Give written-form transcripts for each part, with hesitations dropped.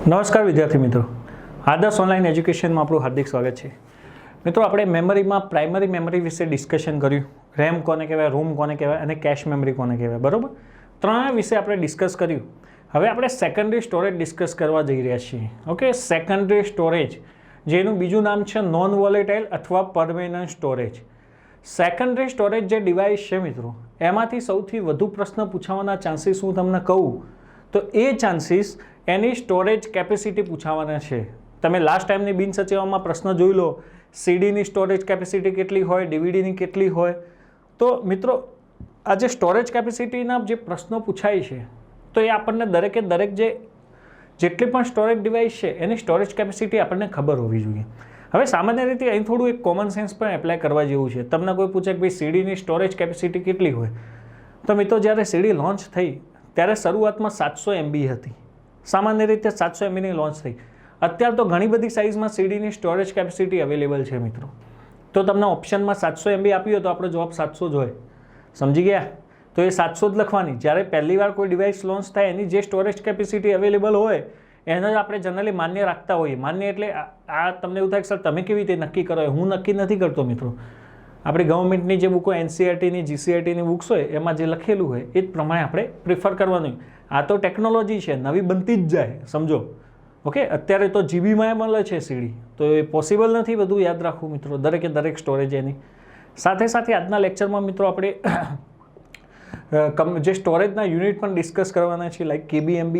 નમસ્કાર વિદ્યાર્થી મિત્રો, આદર્શ ઓનલાઈન એજ્યુકેશનમાં આપણું હાર્દિક સ્વાગત છે. મિત્રો, આપણે મેમરીમાં પ્રાઇમરી મેમરી વિશે ડિસ્કશન કર્યું. રેમ કોને કહેવાય, રોમ કોને કહેવાય અને કેશ મેમરી કોને કહેવાય, બરાબર? ત્રણેય વિશે આપણે ડિસ્કસ કર્યું. હવે આપણે સેકન્ડરી સ્ટોરેજ ડિસ્કસ કરવા જઈ રહ્યા છીએ. ઓકે, સેકન્ડરી સ્ટોરેજ, જેનું બીજું નામ છે નોન વોલેટાઇલ અથવા પરમેનન્ટ સ્ટોરેજ. સેકન્ડરી સ્ટોરેજ જે ડિવાઇસ છે મિત્રો, એમાંથી સૌથી વધુ પ્રશ્ન પૂછાવાના ચાન્સીસ હું તમને કહું તો એ ચાન્સીસ એની સ્ટોરેજ કેપેસિટી પૂછાવાના છે. તમે લાસ્ટ ટાઈમની બિન સચિવામાં પ્રશ્ન જોઈ લો, સીડીની સ્ટોરેજ કેપેસિટી કેટલી હોય, ડીવીડીની કેટલી હોય. તો મિત્રો, આ જે સ્ટોરેજ કેપેસિટીના જે પ્રશ્નો પૂછાય છે તો એ આપણને દરેકે દરેક જેટલી પણ સ્ટોરેજ ડિવાઇસ છે એની સ્ટોરેજ કેપેસિટી આપણને ખબર હોવી જોઈએ. હવે સામાન્ય રીતે અહીં થોડું એક કોમન સેન્સ પણ એપ્લાય કરવા જેવું છે. તમને કોઈ પૂછે કે ભાઈ સીડીની સ્ટોરેજ કેપેસિટી કેટલી હોય, તો મિત્રો જ્યારે સીડી લોન્ચ થઈ ત્યારે શરૂઆતમાં 700 MB હતી. સામાન્ય રીતે 700 MBની લોન્ચ થઈ. અત્યારે તો ઘણી બધી સાઇઝમાં સીડીની સ્ટોરેજ કેપેસિટી અવેલેબલ છે મિત્રો. તો તમને ઓપ્શનમાં 700 MB આપ્યું હોય તો આપણો જવાબ 700 જ હોય. સમજી ગયા? તો એ 700 જ લખવાની. જ્યારે પહેલી વાર કોઈ ડિવાઇસ લોન્ચ થાય એની જે સ્ટોરેજ કેપેસિટી અવેલેબલ હોય એને જ આપણે જનરલી માન્ય રાખતા હોઈએ. માન્ય એટલે આ તમને એવું થાય કે સર તમે કેવી રીતે નક્કી કરો? હું નક્કી નથી કરતો મિત્રો. આપણી ગવર્મેન્ટની જે બુકો NCERTની GCERTની બુક્સ હોય એમાં જે લખેલું હોય એ જ પ્રમાણે આપણે પ્રિફર કરવાનું. આ તો ટેકનોલોજી છે, નવી બનતી જ જાય, સમજો. ઓકે, અત્યારે તો જીબીમાં મળે છે સીડી, તો એ પોસિબલ નથી બધું યાદ રાખવું મિત્રો, દરેકે દરેક સ્ટોરેજ એની. સાથે સાથે આજના લેક્ચરમાં મિત્રો આપણે જે સ્ટોરેજના યુનિટ પણ ડિસ્કસ કરવાના છીએ, લાઈક KB MB,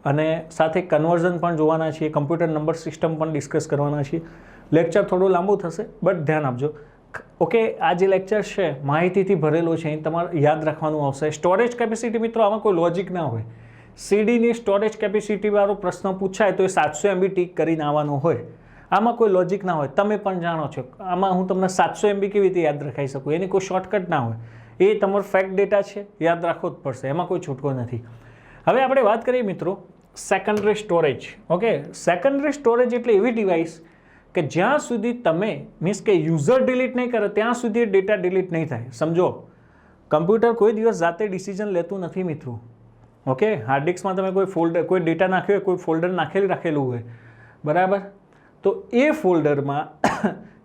અને સાથે કન્વર્ઝન પણ જોવાના છીએ, કમ્પ્યુટર નંબર સિસ્ટમ પણ ડિસ્કસ કરવાના છીએ. લેક્ચર થોડું લાંબુ થશે, બટ ધ્યાન આપજો. ઓકે, આ જે લેક્ચર છે માહિતીથી ભરેલો છે, એ તમારે યાદ રાખવાનું આવશે. સ્ટોરેજ કેપેસિટી મિત્રો, આમાં કોઈ લોજિક ના હોય. સીડીની સ્ટોરેજ કેપેસિટી વાળો પ્રશ્ન પૂછાય તો એ 700 MB ટીક કરીને આવવાનો હોય. આમાં કોઈ લોજિક ના હોય, તમે પણ જાણો છો. આમાં હું તમને 700 MB કેવી રીતે યાદ રખાઈ શકું? એની કોઈ શોર્ટકટ ના હોય. એ તમારો ફેક્ટ ડેટા છે, યાદ રાખવો જ પડશે, એમાં કોઈ છૂટકો નથી. હવે આપણે વાત કરીએ મિત્રો secondary storage. Okay, secondary storage એટલે એવી ડિવાઇસ કે જ્યાં સુધી તમે મીન્સ કે યુઝર ડિલીટ નહીં કરે ત્યાં સુધી ડેટા ડિલીટ નહીં થાય. સમજો, કમ્પ્યુટર કોઈ દિવસ જાતે ડિસિઝન લેતું નથી મિત્રો. ઓકે, હાર્ડ ડિસ્કમાં તમે કોઈ ડેટા નાખ્યો હોય, કોઈ ફોલ્ડર રાખેલું હોય, બરાબર? તો એ ફોલ્ડરમાં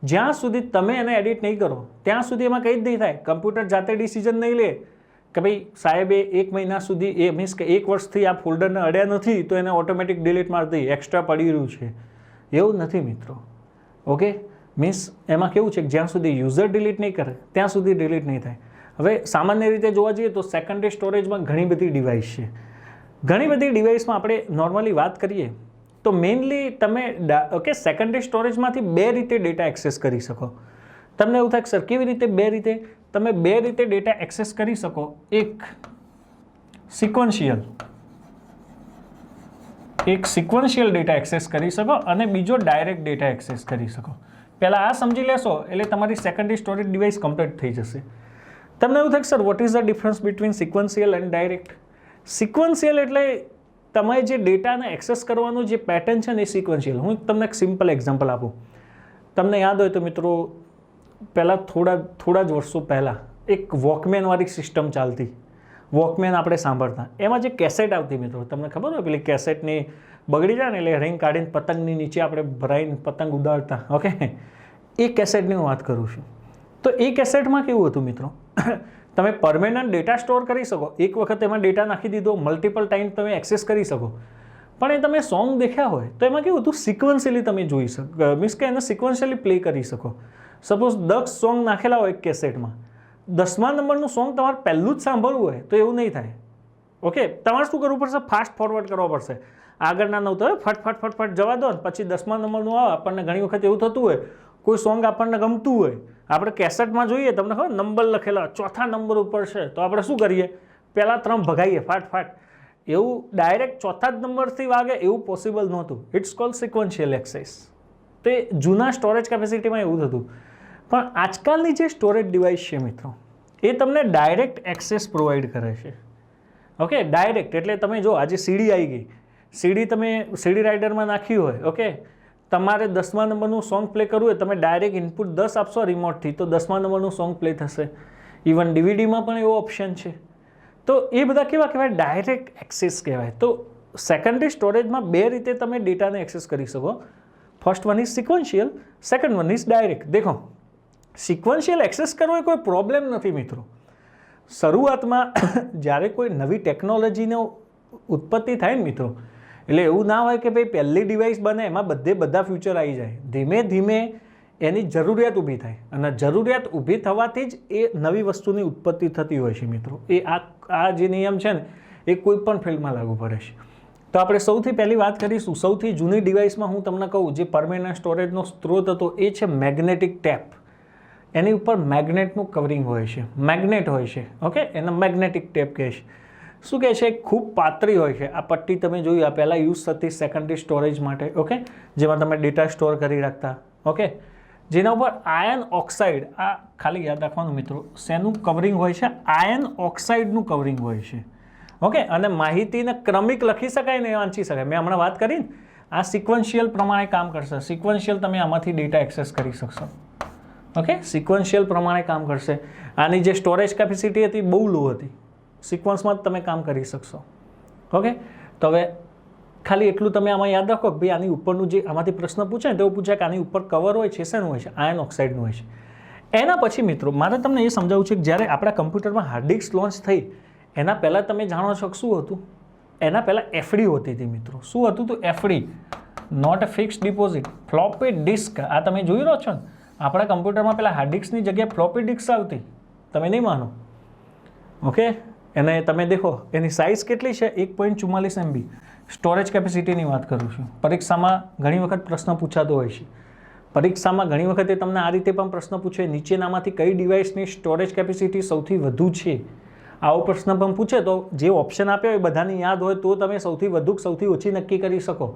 જ્યાં સુધી તમે એને એડિટ નહીં કરો ત્યાં સુધી એમાં કંઈ જ નહીં થાય. કમ્પ્યુટર જાતે ડિસિઝન નહીં લે કે ભાઈ સાહેબે 1 મહિના સુધી એ મીન્સ કે 1 વર્ષથી આ ફોલ્ડરને અડ્યા નથી તો એને ઓટોમેટિક ડિલીટ મારી દઈ, એક્સ્ટ્રા પડી રહ્યું છે. એવું નથી મિત્રો. ઓકે, મીન્સ એમાં કેવું છે કે જ્યાં સુધી યુઝર ડિલીટ નહીં કરે ત્યાં સુધી ડિલીટ નહીં થાય. હવે સામાન્ય રીતે જોવા જઈએ તો સેકન્ડરી સ્ટોરેજમાં ઘણી બધી ડિવાઇસ છે. ઘણી બધી ડિવાઇસમાં આપણે નોર્મલી વાત કરીએ તો મેઇનલી તમે ઓકે સેકન્ડરી સ્ટોરેજમાંથી 2 રીતે ડેટા એક્સેસ કરી શકો. તમને એવું થાય કે સર કેવી રીતે 2 રીતે? તમે 2 રીતે ડેટા એક્સેસ કરી શકો. એક સિક્વન્શિયલ ડેટા એક્સેસ કરી શકો અને બીજો ડાયરેક્ટ ડેટા એક્સેસ કરી શકો. પહેલાં આ સમજી લેશો એટલે તમારી સેકન્ડરી સ્ટોરેજ ડિવાઇસ કમ્પ્લીટ થઈ જશે. તમને એવું થાય sir what is the difference between sequential and direct? Sequential એટલે તમે જે ડેટાને એક્સેસ કરવાનું જે પેટર્ન છે ને એ સિક્વન્શિયલ. હું તમને એક સિમ્પલ એક્ઝામ્પલ આપું. તમને યાદ હોય તો મિત્રો, પહેલાં થોડા જ વર્ષો પહેલાં એક વોકમેનવાળી સિસ્ટમ ચાલતી. વોકમેન આપણે સાંભળતા, એમાં જે કેસેટ આવતી મિત્રો, તમને ખબર હોય પેલી કેસેટની બગડી જાય ને એટલે રિંગ કાઢીને પતંગની નીચે આપણે ભરાઈને પતંગ ઉડાડતા. ઓકે, એ કેસેટની હું વાત કરું છું. તો એ કેસેટમાં કેવું હતું મિત્રો, તમે પરમેનન્ટ ડેટા સ્ટોર કરી શકો. એક વખત એમાં ડેટા નાખી દીધો, મલ્ટિપલ ટાઈમ તમે એક્સેસ કરી શકો. પણ એ તમે સોંગ દેખ્યા હોય તો એમાં કેવું હતું, સિક્વન્શિયલી તમે જોઈ શકો, મીન્સ કે એને સિક્વન્શિયલી પ્લે કરી શકો. સપોઝ 10 સોંગ નાખેલા હોય એક કેસેટમાં, 10મા નંબરનું સોંગ તમારે પહેલું જ સાંભળવું હોય તો એવું નહીં થાય. ઓકે, તમારે શું કરવું પડશે? ફાસ્ટ ફોરવર્ડ કરવો પડશે. આગળના 9 તો ફટ જવા દો ને પછી 10મા નંબરનું આવે. આપણને ઘણી વખત એવું થતું હોય, કોઈ સોંગ આપણને ગમતું હોય, આપણે કેસેટમાં જોઈએ, તમને ખબર નંબર લખેલા 4થા નંબર ઉપર છે, તો આપણે શું કરીએ? પહેલાં 3 ભગાઈએ ફાટ. એવું ડાયરેક્ટ 4થા જ નંબરથી વાગે એવું પોસિબલ નહોતું. It's called sequential access. તે જૂના સ્ટોરેજ કેપેસિટીમાં એવું થતું. પણ આજકાલની જે સ્ટોરેજ ડિવાઇસ છે મિત્રો, એ તમને ડાયરેક્ટ એક્સેસ પ્રોવાઈડ કરે છે. ઓકે, ડાયરેક્ટ એટલે તમે જો આજે સીડી આવી ગઈ, સીડી તમે સીડી રાઇડરમાં નાખી હોય, ઓકે, તમારે 10મા નંબરનું સોંગ પ્લે કરવું હોય, તમે ડાયરેક્ટ ઇનપુટ 10 આપશો રિમોટથી તો 10મા નંબરનું સોંગ પ્લે થશે. ઇવન ડીવીડીમાં પણ એવો ઓપ્શન છે. તો એ બધા કેવા કહેવાય? ડાયરેક્ટ એક્સેસ કહેવાય. તો સેકન્ડરી સ્ટોરેજમાં બે રીતે તમે ડેટાને એક્સેસ કરી શકો. First one is sequential, second one is direct. દેખો, સિક્વન્શિયલ એક્સેસ કરવો એ કોઈ પ્રોબ્લેમ નથી મિત્રો. શરૂઆતમાં જ્યારે કોઈ નવી ટેકનોલોજીનો ઉત્પત્તિ થાય ને મિત્રો, એટલે એવું ના હોય કે ભાઈ પહેલી ડિવાઇસ બને એમાં બધા ફ્યુચર આવી જાય. ધીમે ધીમે એની જરૂરિયાત ઊભી થાય અને જરૂરિયાત ઊભી થવાથી જ એ નવી વસ્તુની ઉત્પત્તિ થતી હોય છે મિત્રો. એ આ જે નિયમ છે ને એ કોઈ પણ ફિલ્ડમાં લાગુ પડે છે. તો આપણે સૌથી પહેલી વાત કરીશું, સૌથી જૂની ડિવાઇસમાં હું તમને કહું જે પરમેનન્ટ સ્ટોરેજનો સ્ત્રોત હતો એ છે મેગ્નેટિક ટેપ. એની ઉપર મેગ્નેટનું કવરિંગ હોય છે, મેગ્નેટ હોય છે. ઓકે, એને મેગ્નેટિક ટેપ કહે છે. શું કહે છે, ખૂબ પાતળી હોય છે. આ પટ્ટી તમે જોયું, આ પહેલાં યુઝ થતી સેકન્ડરી સ્ટોરેજ માટે. ઓકે, જેમાં તમે ડેટા સ્ટોર કરી રાખતા. ઓકે, જેના ઉપર આયર્ન ઓક્સાઇડ, આ ખાલી યાદ રાખવાનું મિત્રો, શેનું કવરિંગ હોય છે? આયર્ન ઓક્સાઇડનું કવરિંગ હોય છે. ઓકે, અને માહિતીને ક્રમિક લખી શકાય ને વાંચી શકાય. મેં હમણાં વાત કરી ને, આ સિક્વન્શિયલ પ્રમાણે કામ કરશે. સિક્વન્શિયલ તમે આમાંથી ડેટા એક્સેસ કરી શકશો. ઓકે, સિક્વન્શિયલ પ્રમાણે કામ કરશે. આની જે સ્ટોરેજ કેપેસિટી હતી બહુ લો હતી, સિક્વન્સમાં જ તમે કામ કરી શકશો. ઓકે, તો હવે ખાલી એટલું તમે આમાં યાદ રાખો કે ભાઈ આની ઉપરનું જે આમાંથી પ્રશ્ન પૂછાય તેવું પૂછાય કે આની ઉપર કવર હોય છે શેનું હોય છે? આયર્ન ઓક્સાઇડનું હોય છે. એના પછી મિત્રો મારે તમને એ સમજાવવું છે કે જ્યારે આપણા કમ્પ્યુટરમાં હાર્ડ ડિસ્ક લોન્ચ થઈ એના પહેલાં તમે જાણો છો કે શું હતું? એના પહેલાં એફડી હોતી હતી મિત્રો. શું હતું? તો FD, not fixed deposit, floppy disk. આ તમે જોઈ રહ્યો છો ને, આપણા કમ્પ્યુટરમાં પહેલાં હાર્ડ ડિસ્કની જગ્યાએ ફ્લોપી ડિસ્ક આવતી. તમે નહીં માનો. ઓકે, એને તમે દેખો એની સાઇઝ કેટલી છે? 1.44 MB. સ્ટોરેજ કેપેસિટીની વાત કરું છું. પરીક્ષામાં ઘણી વખત પ્રશ્ન પૂછાતો હોય છે. પરીક્ષામાં ઘણી વખતે તમને આ રીતે પણ પ્રશ્ન પૂછે, નીચેનામાંથી કઈ ડિવાઇસની સ્ટોરેજ કેપેસિટી સૌથી વધુ છે? આવો પ્રશ્ન પણ પૂછે તો જે ઓપ્શન આપ્યા હોય બધાની યાદ હોય તો તમે સૌથી વધુ સૌથી ઓછી નક્કી કરી શકો.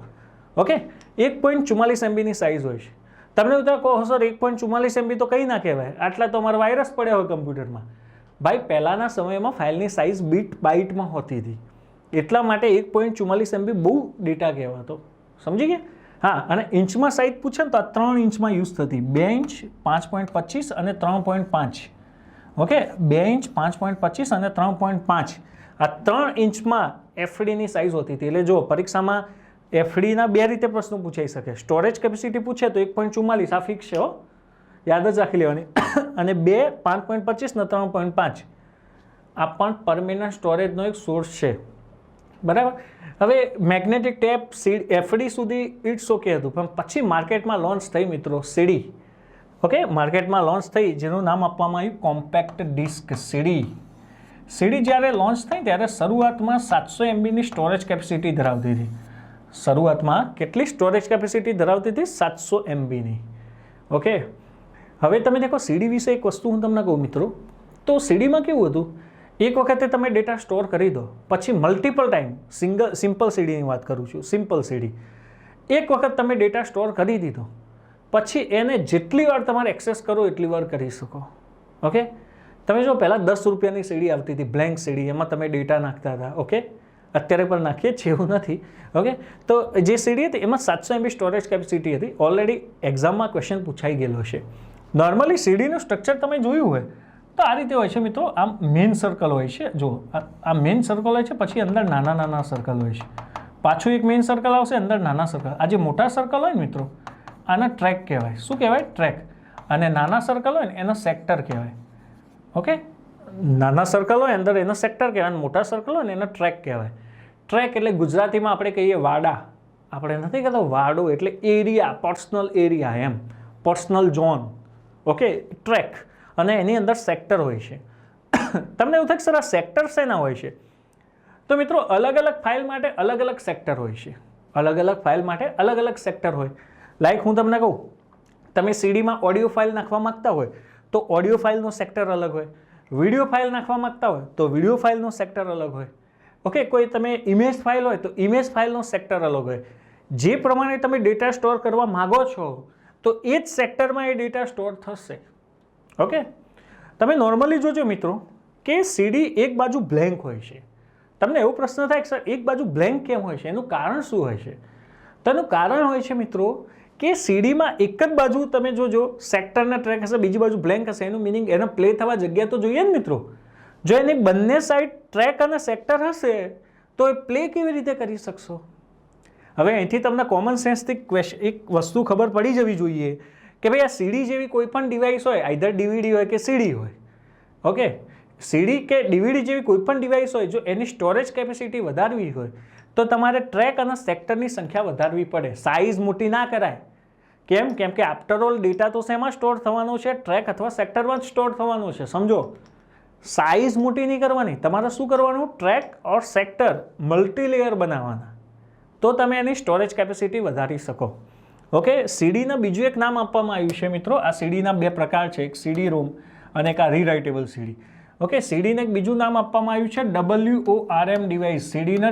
ઓકે, 1.44 MBની સાઇઝ હોય છે. તમને બધા કહો સર 1.44 MB તો કંઈ ના કહેવાય, આટલા તો અમારા વાયરસ પડ્યા હોય કમ્પ્યુટરમાં. ભાઈ પહેલાંના સમયમાં ફાઇલની સાઇઝ બીટ બાઇટમાં હોતી હતી, એટલા માટે 1.44 MB બહુ ડેટા કહેવાતો. સમજી ગયા? હા, અને ઇંચમાં સાઇઝ પૂછે ને તો આ 3 ઇંચમાં યુઝ થતી. 2 ઇંચ, 5.25 અને 3.5. ઓકે, 2 ઇંચ, 5.25 અને 3.5. આ 3 ઇંચમાં એફડીની સાઇઝ હોતી હતી. એટલે જો પરીક્ષામાં એફડીના બે રીતે પ્રશ્નો પૂછાઈ શકે. સ્ટોરેજ કેપેસિટી પૂછે તો 1.44, આ ફિક્સ છે, યાદ જ રાખી લેવાની. અને 2, 5.25 ને 3.5 આ પણ પરમેનન્ટ સ્ટોરેજનો એક સોર્સ છે. બરાબર. હવે મેગ્નેટિક ટેપ એફડી સુધી ઇટ્સ ઓકે હતું, પણ પછી માર્કેટમાં લોન્ચ થઈ મિત્રો સીડી. ઓકે, માર્કેટમાં લોન્ચ થઈ જેનું નામ આપવામાં આવ્યું કોમ્પેક્ટ ડિસ્ક, સીડી. સીડી જ્યારે લોન્ચ થઈ ત્યારે શરૂઆતમાં 700 MBની સ્ટોરેજ કેપેસિટી ધરાવતી હતી. શરૂઆતમાં કેટલી સ્ટોરેજ કેપેસિટી ધરાવતી હતી? 700 MBની. ઓકે, હવે તમે દેખો સીડી વિશે એક વસ્તુ હું તમને કહું મિત્રો, તો સીડીમાં કેવું હતું? એક વખતે તમે ડેટા સ્ટોર કરી દો, પછી મલ્ટિપલ ટાઈમ, સિમ્પલ સીડીની વાત કરું છું, સિમ્પલ સીડી. એક વખત તમે ડેટા સ્ટોર કરી દીધો પછી એને જેટલી વાર તમારે એક્સેસ કરો એટલી વાર કરી શકો. ઓકે, તમે જો પહેલાં 10 રૂપિયાની સીડી આવતી હતી, બ્લેન્ક સીડી, એમાં તમે ડેટા નાખતા હતા. ઓકે, અત્યારે પણ નાખીએ છીએ, એવું નથી. ઓકે, તો જે સીડી હતી એમાં 700 MB સ્ટોરેજ કેપેસિટી હતી. ઓલરેડી એક્ઝામમાં ક્વેશ્ચન પૂછાઈ ગયેલો છે. નોર્મલી સીડીનું સ્ટ્રક્ચર તમે જોયું હોય તો આ રીતે હોય છે મિત્રો. આમ મેઇન સર્કલ હોય છે, જો આ મેઇન સર્કલ હોય છે, પછી અંદર નાના નાના સર્કલ હોય છે, પાછું એક મેઇન સર્કલ આવશે, અંદર નાના સર્કલ. આ જે મોટા સર્કલ હોય ને મિત્રો આના ટ્રેક કહેવાય. શું કહેવાય? ટ્રેક. અને નાના સર્કલ હોય ને એનો સેક્ટર કહેવાય. ઓકે, નાના સર્કલ હોય અંદર એનો સેક્ટર કહેવાય, અને મોટા સર્કલ હોય ને એનો ટ્રેક કહેવાય. ટ્રેક એટલે ગુજરાતીમાં આપણે કહીએ વાડા. આપણે નથી કહેતા વાડો એટલે એરિયા, પર્સનલ એરિયા, એમ પર્સનલ ઝોન. Okay, track. અને એની અંદર સેક્ટર હોય છે. તમને એવું થાય કે સર આ સેક્ટર શેના હોય છે? તો મિત્રો અલગ અલગ ફાઇલ માટે અલગ અલગ સેક્ટર હોય છે. અલગ અલગ ફાઇલ માટે અલગ અલગ સેક્ટર હોય. લાઈક હું તમને કહું, તમે સીડીમાં ઓડિયો ફાઇલ નાખવા માંગતા હોય તો ઓડિયો ફાઇલનો સેક્ટર અલગ હોય. વિડીયો ફાઇલ નાખવા માંગતા હોય તો વિડીયો ફાઇલનો સેક્ટર અલગ હોય. ઓકે, કોઈ તમે ઇમેજ ફાઇલ હોય તો ઇમેજ ફાઇલનો સેક્ટર અલગ હોય. જે પ્રમાણે તમે ડેટા સ્ટોર કરવા માગો છો તો એ જ સેક્ટરમાં એ ડેટા સ્ટોર થશે. ઓકે, તમે નોર્મલી જોજો મિત્રો કે સીડી એક બાજુ બ્લેન્ક હોય છે. તમને એવો પ્રશ્ન થાય કે સર એક બાજુ બ્લેન્ક કેમ હોય છે? એનું કારણ શું હોય છે? તો એનું કારણ હોય છે મિત્રો કે સીડીમાં એક જ બાજુ તમે જોજો સેક્ટરના ટ્રેક હશે, બીજી બાજુ બ્લેન્ક હશે. એનું મિનિંગ એને પ્લે થવા જગ્યા તો જોઈએ ને મિત્રો. જો એની બંને સાઈડ ટ્રેક અને સેક્ટર હશે તો એ પ્લે કેવી રીતે કરી શકશો? હવે અહીંથી તમને કોમન સેન્સથી એક વસ્તુ ખબર પડી જવી જોઈએ કે ભાઈ આ સીડી જેવી કોઈ પણ ડિવાઇસ હોય, આઈધર ડીવીડી હોય કે સીડી હોય, ઓકે, સીડી કે ડીવીડી જેવી કોઈ પણ ડિવાઇસ હોય, જો એની સ્ટોરેજ કેપેસિટી વધારવી હોય તો તમારે ટ્રેક અને સેક્ટરની સંખ્યા વધારવી પડે. સાઇઝ મોટી ના કરાય. કેમ કે આફ્ટરઓલ ડેટા તો શેમાં સ્ટોર થવાનો છે? ટ્રેક અથવા સેક્ટરમાં જ સ્ટોર થવાનો છે. સમજો, સાઇઝ મોટી નહીં કરવાની. તમારે શું કરવાનું? ટ્રેક ઓર સેક્ટર મલ્ટીલેયર બનાવવાના, તો તમે એની સ્ટોરેજ કેપેસિટી વધારી શકો. ઓકે, સીડીના બીજું એક નામ આપવામાં આવ્યું છે મિત્રો. આ સીડીના બે પ્રકાર છે, એક સીડી રોમ અને એક આ રીરાઇટેબલ સીડી. ઓકે, સીડીને એક બીજું નામ આપવામાં આવ્યું છે WORM ડિવાઇસ. સીડીને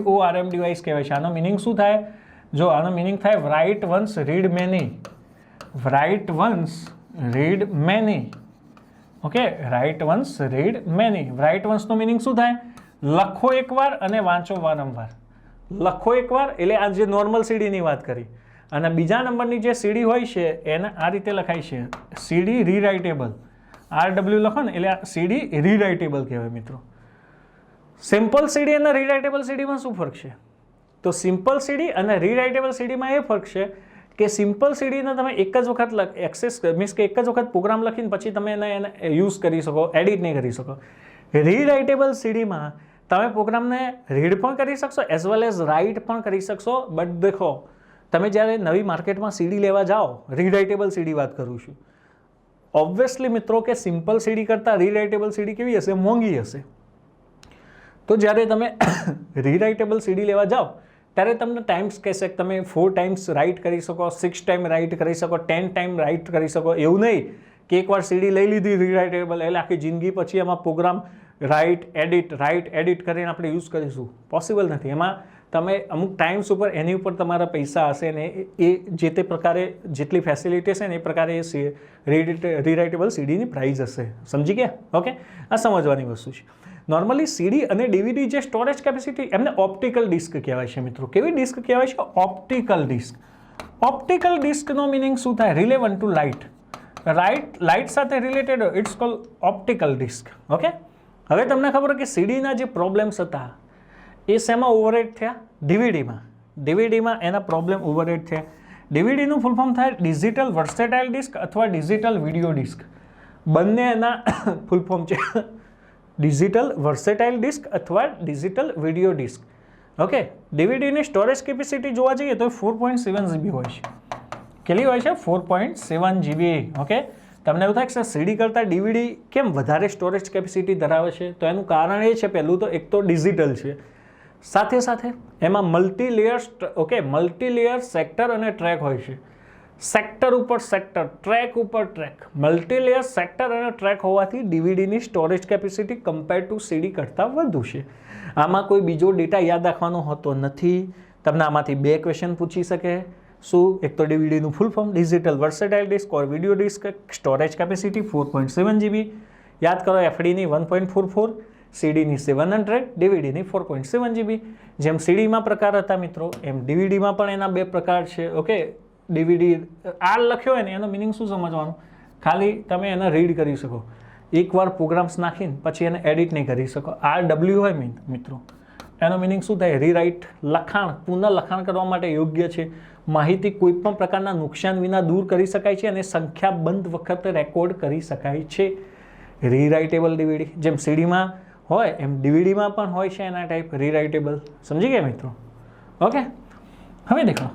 WORM ડિવાઇસ કહેવાય છે. આનો મિનિંગ શું થાય? જો આનો મિનિંગ થાય write once read many. Write once read many. Okay, write once read many. Write વન્સનો મિનિંગ શું થાય? લખો એકવાર અને વાંચો વારંવાર. લખો એકવાર એટલે આ જે નોર્મલ સીડીની વાત કરી, અને બીજા નંબરની જે સીડી હોય છે એને આ રીતે લખાય છે સીડી રીરાઇટેબલ. RW લખો ને એટલે આ સીડી રીરાઇટેબલ કહેવાય મિત્રો. સિમ્પલ સીડી અને રીરાઇટેબલ સીડીમાં શું ફરક છે? તો સિમ્પલ સીડી અને રીરાઇટેબલ સીડીમાં એ ફરક છે કે સિમ્પલ સીડીને તમે એક જ વખત એક્સેસ મીન્સ કે એક જ વખત પ્રોગ્રામ લખીને પછી તમે એને યુઝ કરી શકો, એડિટ નહીં કરી શકો. રીરાઇટેબલ સીડીમાં તમે પ્રોગ્રામને રીડ પણ કરી શકશો એઝ વેલ એઝ રાઇટ પણ કરી શકશો. બટ દેખો, તમે જ્યારે નવી માર્કેટમાં સીડી લેવા જાઓ, રીરાઇટેબલ સીડી વાત કરું છું, ઓબ્વિયસલી મિત્રો કે સિમ્પલ સીડી કરતાં રીરાઇટેબલ સીડી કેવી હશે? મોંઘી હશે. તો જ્યારે તમે રીરાઇટેબલ સીડી લેવા જાઓ ત્યારે તમને ટાઈમ્સ કહેશે કે તમે 4 ટાઈમ્સ રાઇટ કરી શકો, 6 ટાઈમ રાઇટ કરી શકો, 10 ટાઈમ રાઇટ કરી શકો. એવું નહીં કે એકવાર સીડી લઈ લીધી રીરાઇટેબલ એટલે આખી જિંદગી પછી એમાં પ્રોગ્રામ રાઇટ એડિટ કરીને આપણે યુઝ કરીશું. પોસિબલ નથી. એમાં તમે અમુક ટાઈમ્સ ઉપર એની ઉપર તમારા પૈસા હશે ને એ જે તે પ્રકારે જેટલી ફેસિલિટી હશે ને એ પ્રકારે રીરાઇટેબલ સીડીની પ્રાઇસ હશે. સમજી ગયા? ઓકે, આ સમજવાની વસ્તુ છે. નોર્મલી સીડી અને ડીવીડી જે સ્ટોરેજ કેપેસિટી એમને ઓપ્ટિકલ ડિસ્ક કહેવાય છે મિત્રો. કેવી ડિસ્ક કહેવાય છે? Optical disk. ઓપ્ટિકલ ડિસ્કનો મિનિંગ શું થાય? Relevant to light. લાઇટ સાથે related it's call optical disk. Okay, હવે તમને ખબર કે સીડીના જે પ્રોબ્લેમ્સ હતા એ શેમાં ઓવરહેડ થયા? ડીવીડીમાં. ડીવીડીમાં એના પ્રોબ્લેમ ઓવરહેડ થયા. ડીવીડીનું ફૂલ ફોર્મ થાય ડિજિટલ વર્સેટાઇલ ડિસ્ક અથવા ડિજિટલ વિડીયો ડિસ્ક. બંને એના ફૂલ ફોર્મ છે. ડિજિટલ વર્સેટાઇલ ડિસ્ક અથવા ડિજિટલ વિડીયો ડિસ્ક. ઓકે, ડીવીડીની સ્ટોરેજ કેપેસિટી જોવા જઈએ તો 4.7 GB હોય છે. કેટલી હોય છે? 4.7 GB. ઓકે, તમને એવું થાય કે સીડી કરતાં ડીવીડી કેમ વધારે સ્ટોરેજ કેપેસિટી ધરાવે છે? તો એનું કારણ એ છે, પહેલું તો એક તો ડિજિટલ છે, સાથે સાથે એમાં મલ્ટીલેયર સેક્ટર અને ટ્રેક હોય છે. સેક્ટર ઉપર સેક્ટર, ટ્રેક ઉપર ટ્રેક, મલ્ટીલેયર સેક્ટર અને ટ્રેક હોવાથી ડીવીડીની સ્ટોરેજ કેપેસિટી કમ્પેર ટુ સીડી કરતાં વધુ છે. આમાં કોઈ બીજો ડેટા યાદ રાખવાનો હોતો નથી. તમને આમાંથી 2 ક્વેશ્ચન પૂછી શકે. શું? એક તો ડીવીડીનું full form digital versatile disc or video disc, storage capacity 4.7 GB. યાદ કરો, એફડીની 1.44, સીડીની 700, ડીવીડીની 4.7 GB. જેમ સીડીમાં પ્રકાર હતા મિત્રો એમ ડીવીડીમાં પણ એના 2 પ્રકાર છે. ઓકે, ડીવીડી આર લખ્યો હોય ને એનો મિનિંગ શું સમજવાનું? ખાલી તમે એને રીડ કરી શકો, એકવાર પ્રોગ્રામ્સ નાખીને પછી એને એડિટ નહીં કરી શકો. RW હોય મિત્રો એનો મિનિંગ શું થાય? રીરાઇટ, લખાણ, પુનઃ લખાણ કરવા માટે યોગ્ય છે. માહિતી કોઈ પણ પ્રકારના નુકસાન વિના દૂર કરી શકાય છે અને સંખ્યાબંધ વખત રેકોર્ડ કરી શકાય છે. રીરાઇટેબલ ડીવીડી જેમ સીડીમાં હોય એમ ડીવીડીમાં પણ હોય છે એના ટાઈપ રીરાઇટેબલ. સમજી ગયા મિત્રો? ઓકે, હવે દેખો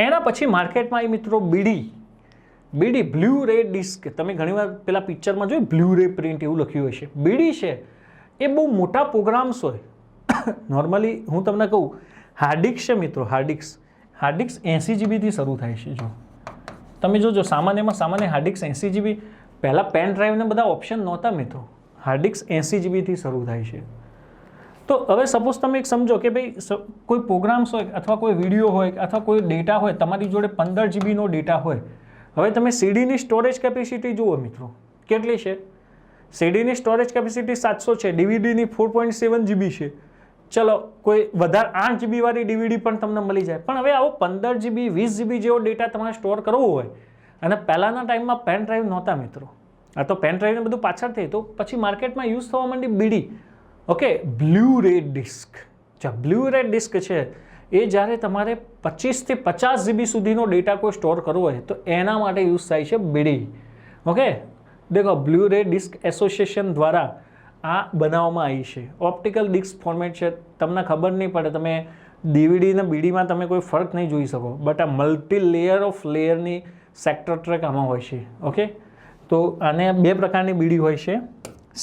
એના પછી માર્કેટમાં આવી મિત્રો બીડી બ્લુ રે ડિસ્ક. તમે ઘણીવાર પેલા પિક્ચરમાં જોયું બ્લુ રે પ્રિન્ટ એવું લખ્યું હોય છે. બીડી છે એ બહુ મોટા પ્રોગ્રામ્સ હોય. નોર્મલી હું તમને કહું, હાર્ડિક્સ છે મિત્રો, હાર્ડિક્સ 80 GB થી શરૂ થાય છે. જો તમે જોજો સામાન્ય હાર્ડિક્સ 80 GB. પહેલાં પેન ડ્રાઈવને બધા ઓપ્શન નહોતા મિત્રો. હાર્ડિક્સ 80 GB થી શરૂ થાય છે. તો હવે સપોઝ તમે એક સમજો કે ભાઈ કોઈ પ્રોગ્રામ્સ હોય અથવા કોઈ વિડીયો હોય અથવા કોઈ ડેટા હોય, તમારી જોડે 15 GBનો ડેટા હોય. હવે તમે સીડીની સ્ટોરેજ કેપેસિટી જુઓ મિત્રો કેટલી છે. સીડીની સ્ટોરેજ કેપેસિટી 700 છે, ડીવીડીની 4.7 GB છે. ચલો કોઈ વધારે 8 GB વાળી ડીવીડી પણ તમને મળી જાય. પણ હવે આવો 15 GB 20 GB જેવો ડેટા તમારે સ્ટોર કરવો હોય અને પહેલાંના ટાઈમમાં પેન ડ્રાઈવ નહોતા મિત્રો. આ તો પેન ડ્રાઈવને બધું પાછળ થઈ તો પછી માર્કેટમાં યુઝ થવા માંડી બીડી. ઓકે, બ્લુ રે ડિસ્ક. બ્લુ રે ડિસ્ક છે એ જ્યારે તમારે 25 થી 50 GB સુધીનો ડેટા કોઈ સ્ટોર કરવો હોય તો એના માટે યુઝ થાય છે બીડી. ઓકે, દેખો બ્લુ રે ડિસ્ક એસોસિએશન દ્વારા આ બનાવવામાં આવી છે. ઓપ્ટિકલ ડિસ્ક ફોર્મેટ છે, તમને ખબર નહીં પડે, તમે DVD અને બીડીમાં તમે કોઈ ફરક નહીં જોઈ શકો, બટ આ મલ્ટી લેયર ઓફ લેયરની સેક્ટર ટ્રેક આમાં હોય છે. ઓકે, તો આને 2 પ્રકારની બીડી હોય છે,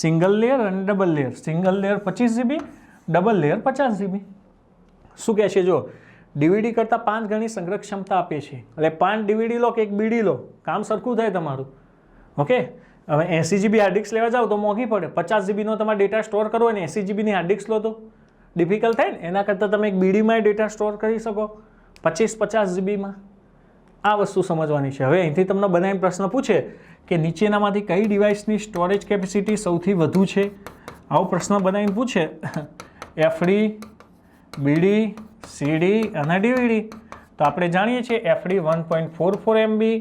સિંગલ લેયર અને double layer. Single layer 25 GB, double layer 50 GB. શું કહે છે, જો DVD કરતાં 5 ગણી સંગ્રહ ક્ષમતા આપે છે. એટલે 5 DVD લો કે 1 બીડી લો, કામ સરખું થાય તમારું. ઓકે, હવે 80 GB હાર્ડ ડિસ્ક લેવા જાઓ તો મોંઘી પડે. 50 GB નો તમારે ડેટા સ્ટોર કરવો હોય ને 80 GB ની હાર્ડ ડિસ્ક લો તો ડિફિકલ્ટ થાય ને. એના કરતાં તમે એક બીડીમાં ડેટા સ્ટોર કરી શકો 25-50 GBમાં. આ વસ્તુ સમજવાની છે. હવે અહીંથી તમને બનાવીને પ્રશ્ન પૂછે કે નીચેનામાંથી કઈ ડિવાઇસની સ્ટોરેજ કેપેસિટી સૌથી વધુ છે, આવો પ્રશ્ન બનાવીને પૂછે, FD, BD, CD અને DVD, તો આપણે જાણીએ છીએ FD 1.44 MB,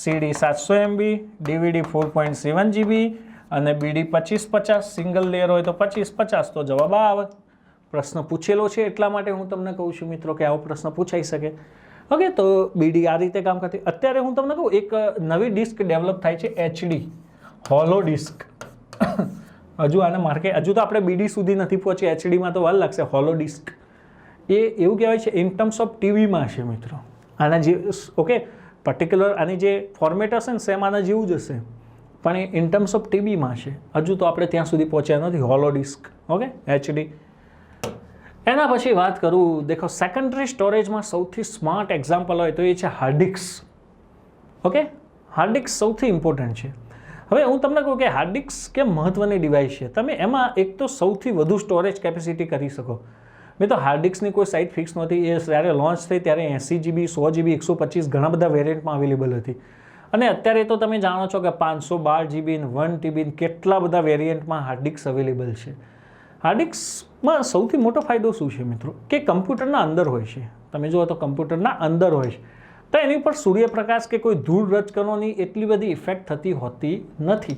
CD 700 MB, DVD 4.7 GB અને BD 25-50. સિંગલ લેયર હોય તો 25-50, તો જવાબ આ આવે. પ્રશ્ન પૂછેલો છે એટલા માટે હું તમને કહું છું મિત્રો કે આવો પ્રશ્ન પૂછાઈ શકે. ઓકે, તો BD આ રીતે કામ કરતી. અત્યારે હું તમને કહું એક નવી ડિસ્ક ડેવલપ થાય છે, HD હોલો ડિસ્ક. હજુ આને માર્કેટ, હજુ તો આપણે BD સુધી નથી પહોંચી, HDમાં તો વાર લાગશે. હોલો ડિસ્ક એ એવું કહેવાય છે ઇન ટર્મ્સ ઓફ ટીવીમાં છે મિત્રો. આના જે ઓકે પર્ટિક્યુલર આની જે ફોર્મેટ હશે ને સેમ આના જેવું જ હશે, પણ એ ઇન ટર્મ્સ ઓફ ટીવીમાં છે. હજુ તો આપણે ત્યાં સુધી પહોંચ્યા નથી, હોલો ડિસ્ક. Okay, HD. એના પછી વાત કરું, દેખો સેકન્ડરી સ્ટોરેજમાં સૌથી સ્માર્ટ એક્ઝામ્પલ હોય તો એ છે hard disk. Okay, hard disk સૌથી ઇમ્પોર્ટન્ટ છે. હવે હું તમને કહું કે હાર્ડ ડિસ્ક કેમ મહત્વની ડિવાઇસ છે. તમે એમાં એક તો સૌથી વધુ સ્ટોરેજ કેપેસિટી કરી શકો. મેં તો હાર્ડ ડિસ્કની કોઈ સાઇઝ ફિક્સ નહોતી. એ જ્યારે લોન્ચ થઈ ત્યારે 80 GB, 100 GB, 125 ઘણા બધા વેરિયન્ટમાં અવેલેબલ હતી. અને અત્યારે તો તમે જાણો છો કે 512 GB, 1 TB કેટલા બધા વેરિયન્ટમાં હાર્ડ ડિસ્ક અવેલેબલ છે. હાર્ડ ડિસ્કમાં સૌથી મોટો ફાયદો શું છે મિત્રો, કે કમ્પ્યુટરના અંદર હોય છે. તમે જુઓ તો કમ્પ્યુટરના અંદર હોય છે, તો એની પર સૂર્યપ્રકાશ કે કોઈ ધૂળ રજકણોની એટલી બધી ઇફેક્ટ થતી હોતી નથી.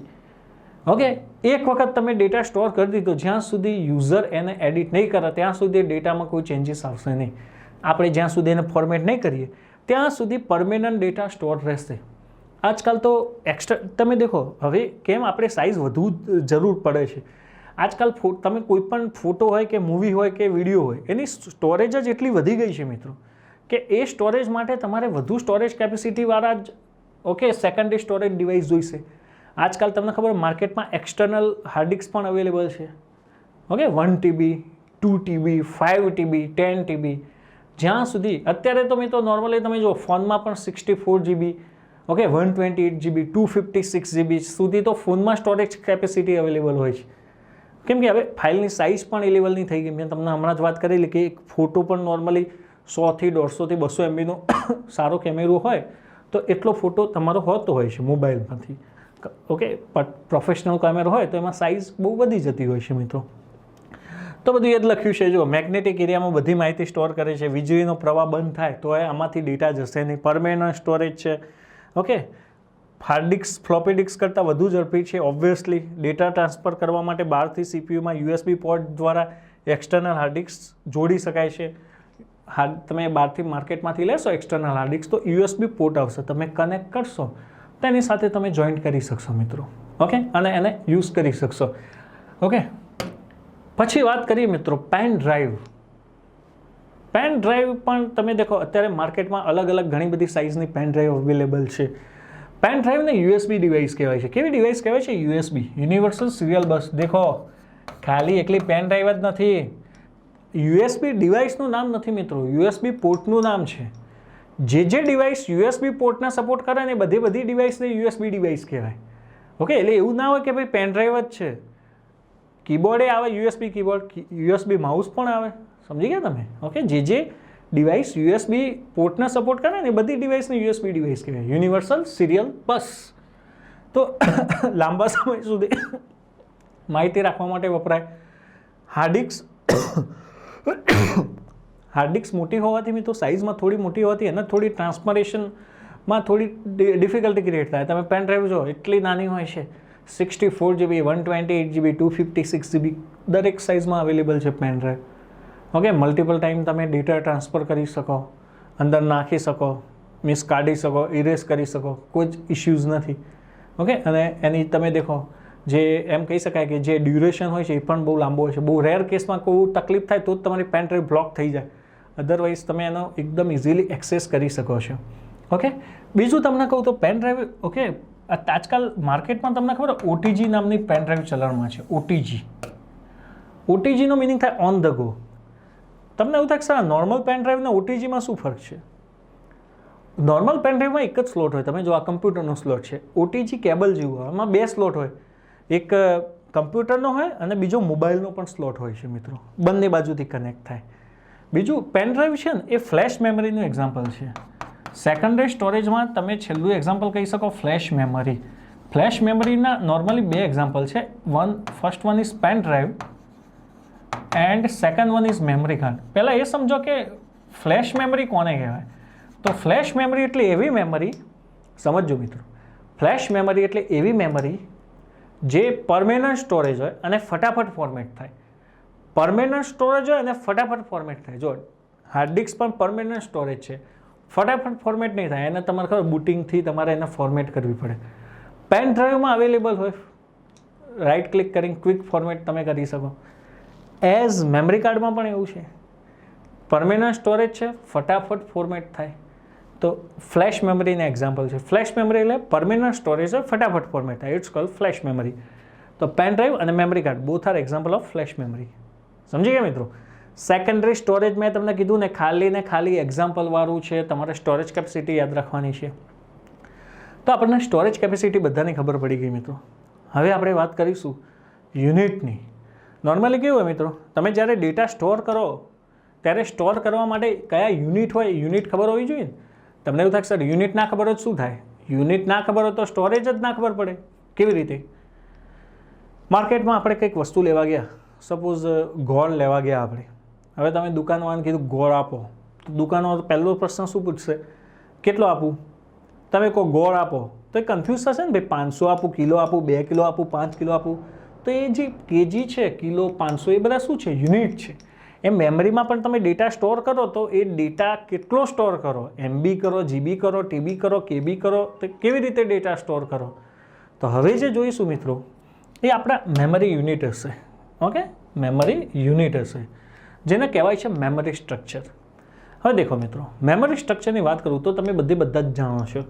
ઓકે, એક વખત તમે ડેટા સ્ટોર કરી દીધો, જ્યાં સુધી યુઝર એને એડિટ નહીં કરે ત્યાં સુધી ડેટામાં કોઈ ચેન્જીસ આવશે નહીં. આપણે જ્યાં સુધી એને ફોર્મેટ નહીં કરીએ ત્યાં સુધી પરમેનન્ટ ડેટા સ્ટોર રહેશે. આજકાલ તો એક્સ્ટ્રા તમે દેખો હવે કેમ આપણે સાઇઝ વધુ જરૂર પડે છે. આજકાલ તમે કોઈ પણ ફોટો હોય કે મૂવી હોય કે વિડીયો હોય, એની સ્ટોરેજ જ એટલી વધી ગઈ છે મિત્રો કે એ સ્ટોરેજ માટે તમારે વધુ સ્ટોરેજ કેપેસિટીવાળા જ ઓકે સેકન્ડરી સ્ટોરેજ ડિવાઇસ જોઈશે. આજકાલ તમને ખબર માર્કેટમાં એક્સટર્નલ હાર્ડ ડિસ્ક પણ અવેલેબલ છે. Okay, 1 TB, 2 TB, 5 TB, 10 TB. જ્યાં સુધી અત્યારે તો મેં તો નોર્મલી તમે જો ફોનમાં પણ 64 GB, ઓકે 128 GB, 256 GB સુધી તો ફોનમાં સ્ટોરેજ કેપેસિટી અવેલેબલ હોય છે. કેમ કે હવે ફાઇલની સાઇઝ પણ એ લેવલની થઈ ગઈ. મેં તમને હમણાં જ વાત કરેલી કે એક ફોટો પણ નોર્મલી 100 થી 150 થી 200 MBનો સારો કેમેરો હોય તો એટલો ફોટો તમારો હોતો હોય છે મોબાઈલમાંથી. ઓકે, પ્રોફેશનલ કેમેરો હોય તો એમાં સાઇઝ બહુ વધી જતી હોય છે મિત્રો. તો બધું એ જ લખ્યું છે. જો મેગ્નેટિક એરિયામાં બધી માહિતી સ્ટોર કરે છે. વીજળીનો પ્રવાહ બંધ થાય તો આમાંથી ડેટા જશે નહીં. પરમેનન્ટ સ્ટોરેજ છે. Okay, hard disk floppy disk કરતાં વધુ ઝડપી છે. ઓબ્વિયસલી ડેટા ટ્રાન્સફર કરવા માટે બહારથી CPUમાં USB પોર્ટ દ્વારા એક્સટર્નલ હાર્ડ ડિસ્ક જોડી શકાય છે. તમે બહારથી માર્કેટમાંથી લેશો એક્સટર્નલ હાર્ડ ડિસ્ક તો USB પોર્ટ આવશે, તમે કનેક્ટ કરશો તેની સાથે તમે જોઈન્ટ કરી શકશો મિત્રો. ઓકે, અને એને યુઝ કરી શકશો. ઓકે, પછી વાત કરીએ મિત્રો પેન ડ્રાઈવ. પેન ડ્રાઈવ પણ તમે દેખો અત્યારે માર્કેટમાં અલગ અલગ ઘણી બધી સાઇઝની પેન ડ્રાઈવ અવેલેબલ છે. પેન ડ્રાઈવને USB ડિવાઇસ કહેવાય છે. કેવી ડિવાઇસ કહેવાય છે? USB, યુનિવર્સલ સિરિયલ બસ. દેખો ખાલી એકલી પેન ડ્રાઈવ જ નથી, USB ડિવાઇસનું નામ નથી મિત્રો, USB પોર્ટનું નામ છે. જે ડિવાઇસ USB પોર્ટને સપોર્ટ કરે ને બધી ડિવાઇસને USB ડિવાઇસ કહેવાય. ઓકે, એટલે એવું ના હોય કે ભાઈ પેન ડ્રાઈવ જ છે. કીબોર્ડે આવે USB કીબોર્ડ, USB માઉસ પણ આવે. સમજી ગયા તમે? ઓકે, જે ડિવાઇસ USB પોર્ટને સપોર્ટ કરે ને બધી ડિવાઇસને USB ડિવાઇસ કહેવાય, યુનિવર્સલ સિરિયલ બસ. તો લાંબા સમય સુધી માહિતી રાખવા માટે વપરાય. હાર્ડ ડિસ્ક હાર્ડ ડિસ્ક મોટી હોવાથી મિત્રો સાઇઝમાં થોડી મોટી હોવાથી એને થોડી ટ્રાન્સફરેશનમાં થોડી ડિફિકલ્ટી ક્રિએટ થાય. તમે પેન ડ્રાઈવ જો એટલી નાની હોય છે, 64 GB, 128 GB, 256 GB દરેક સાઇઝમાં અવેલેબલ છે pen drive. Okay, multiple time તમે ડેટા ટ્રાન્સફર કરી શકો, અંદર નાખી શકો, મીન્સ કાઢી શકો, ઇરેઝ કરી શકો, કોઈ જ ઇશ્યુઝ નથી. ઓકે, અને એની તમે દેખો જે એમ કહી શકાય કે જે ડ્યુરેશન હોય છે એ પણ બહુ લાંબો હોય છે. બહુ રેર કેસમાં કોઈ તકલીફ થાય તો જ તમારી પેન ડ્રાઈવ બ્લોક થઈ જાય, અધરવાઇઝ તમે એનો એકદમ ઇઝીલી એક્સેસ કરી શકો છો. ઓકે, બીજું તમને કહું તો પેન ડ્રાઈવ, ઓકે, આજકાલ માર્કેટમાં તમને ખબર OTG નામની પેન ડ્રાઈવ ચલણમાં છે. OTGનો મિનિંગ થાય ઓન ધ ગો. તમને એવું થાય કે સર નોર્મલ પેન ડ્રાઈવ અને OTGમાં શું ફરક છે? નોર્મલ પેન ડ્રાઈવમાં એક જ સ્લોટ હોય. તમે જો આ કમ્પ્યુટરનો સ્લોટ છે, OTG કેબલ જેવું હોય, એમાં બે સ્લોટ હોય, એક કમ્પ્યુટરનો હોય અને બીજો મોબાઈલનો પણ સ્લોટ હોય છે મિત્રો, બંને બાજુથી કનેક્ટ થાય. બીજું પેન ડ્રાઈવ છે ને એ ફ્લેશ મેમરીનું એક્ઝામ્પલ છે. સેકન્ડરી સ્ટોરેજમાં તમે છેલ્લું એક્ઝામ્પલ કહી શકો ફ્લેશ મેમરી. ફ્લેશ મેમરીના નોર્મલી બે એક્ઝામ્પલ છે. First one is pen drive and second one is memory card. પહેલાં એ સમજો કે ફ્લેશ મેમરી કોને કહેવાય. તો ફ્લેશ મેમરી એટલે એવી મેમરી, સમજો મિત્રો, ફ્લેશ મેમરી એટલે એવી મેમરી જે પરમેનન્ટ સ્ટોરેજ હોય અને ફટાફટ ફોર્મેટ થાય. પરમેનન્ટ સ્ટોરેજ હોય અને ફટાફટ ફોર્મેટ થાય. જો હાર્ડ ડિસ્ક પણ પરમેનન્ટ સ્ટોરેજ છે, ફટાફટ ફોર્મેટ નહીં થાય, એને તમારે ખબર બુટિંગથી તમારે એને ફોર્મેટ કરવી પડે. પેન ડ્રાઈવમાં અવેલેબલ હોય, રાઇટ ક્લિક કરીને ક્વિક ફોર્મેટ તમે કરી શકો. એઝ મેમરી કાર્ડમાં પણ એવું છે, પરમેનન્ટ સ્ટોરેજ છે, ફટાફટ ફોર્મેટ થાય. તો ફ્લેશ મેમરીના એક્ઝામ્પલ છે. ફ્લેશ મેમરી એટલે પરમેનન્ટ સ્ટોરેજ હોય, ફટાફટ ફોર્મેટ થાય, ઇટ્સ કોલ્ડ ફ્લેશ મેમરી. તો પેન ડ્રાઈવ અને memory card both are example of flash memory. સમજી ગયા મિત્રો? સેકન્ડરી સ્ટોરેજ મેં તમને કીધું ને ખાલી એક્ઝામ્પલવાળું છે, તમારે સ્ટોરેજ કેપેસિટી યાદ રાખવાની છે. તો આપણને સ્ટોરેજ કેપેસિટી બધાની ખબર પડી ગઈ મિત્રો. હવે આપણે વાત કરીશું યુનિટની. નોર્મલી કેવું હોય મિત્રો, તમે જ્યારે ડેટા સ્ટોર કરો ત્યારે સ્ટોર કરવા માટે કયા યુનિટ હોય, યુનિટ ખબર હોવી જોઈએ ને. તમને એવું થાય સર યુનિટ ના ખબર હોય શું થાય? યુનિટ ના ખબર હોય તો સ્ટોરેજ જ ના ખબર પડે. કેવી રીતે? માર્કેટમાં આપણે કંઈક વસ્તુ લેવા ગયા, સપોઝ ગોળ લેવા ગયા આપણે. હવે તમે દુકાનવાળાને કીધું ગોળ આપો, તો દુકાનવાળો પહેલો પ્રશ્ન શું પૂછશે? કેટલો આપું? તમે કહો ગોળ આપો તો એ કન્ફ્યુઝ થશે ને, ભાઈ 500 આપું, કિલો આપું, 2 કિલો આપું, 5 કિલો આપું. તો એ જે કેજી છે, કિલો, 500 એ બધા શું છે? યુનિટ છે. એ મેમરીમાં પણ તમે ડેટા સ્ટોર કરો તો એ ડેટા કેટલો સ્ટોર કરો, MB કરો, GB કરો, TB કરો, KB કરો, તો કેવી રીતે ડેટા સ્ટોર કરો? તો હવે જે જોઈશું મિત્રો એ આપણા મેમરી યુનિટ હશે. ઓકે, મેમરી યુનિટ હશે, જેને કહેવાય છે મેમરી સ્ટ્રક્ચર. હવે દેખો મિત્રો, મેમરી સ્ટ્રક્ચરની વાત કરું તો તમે બધા જ જાણો છો.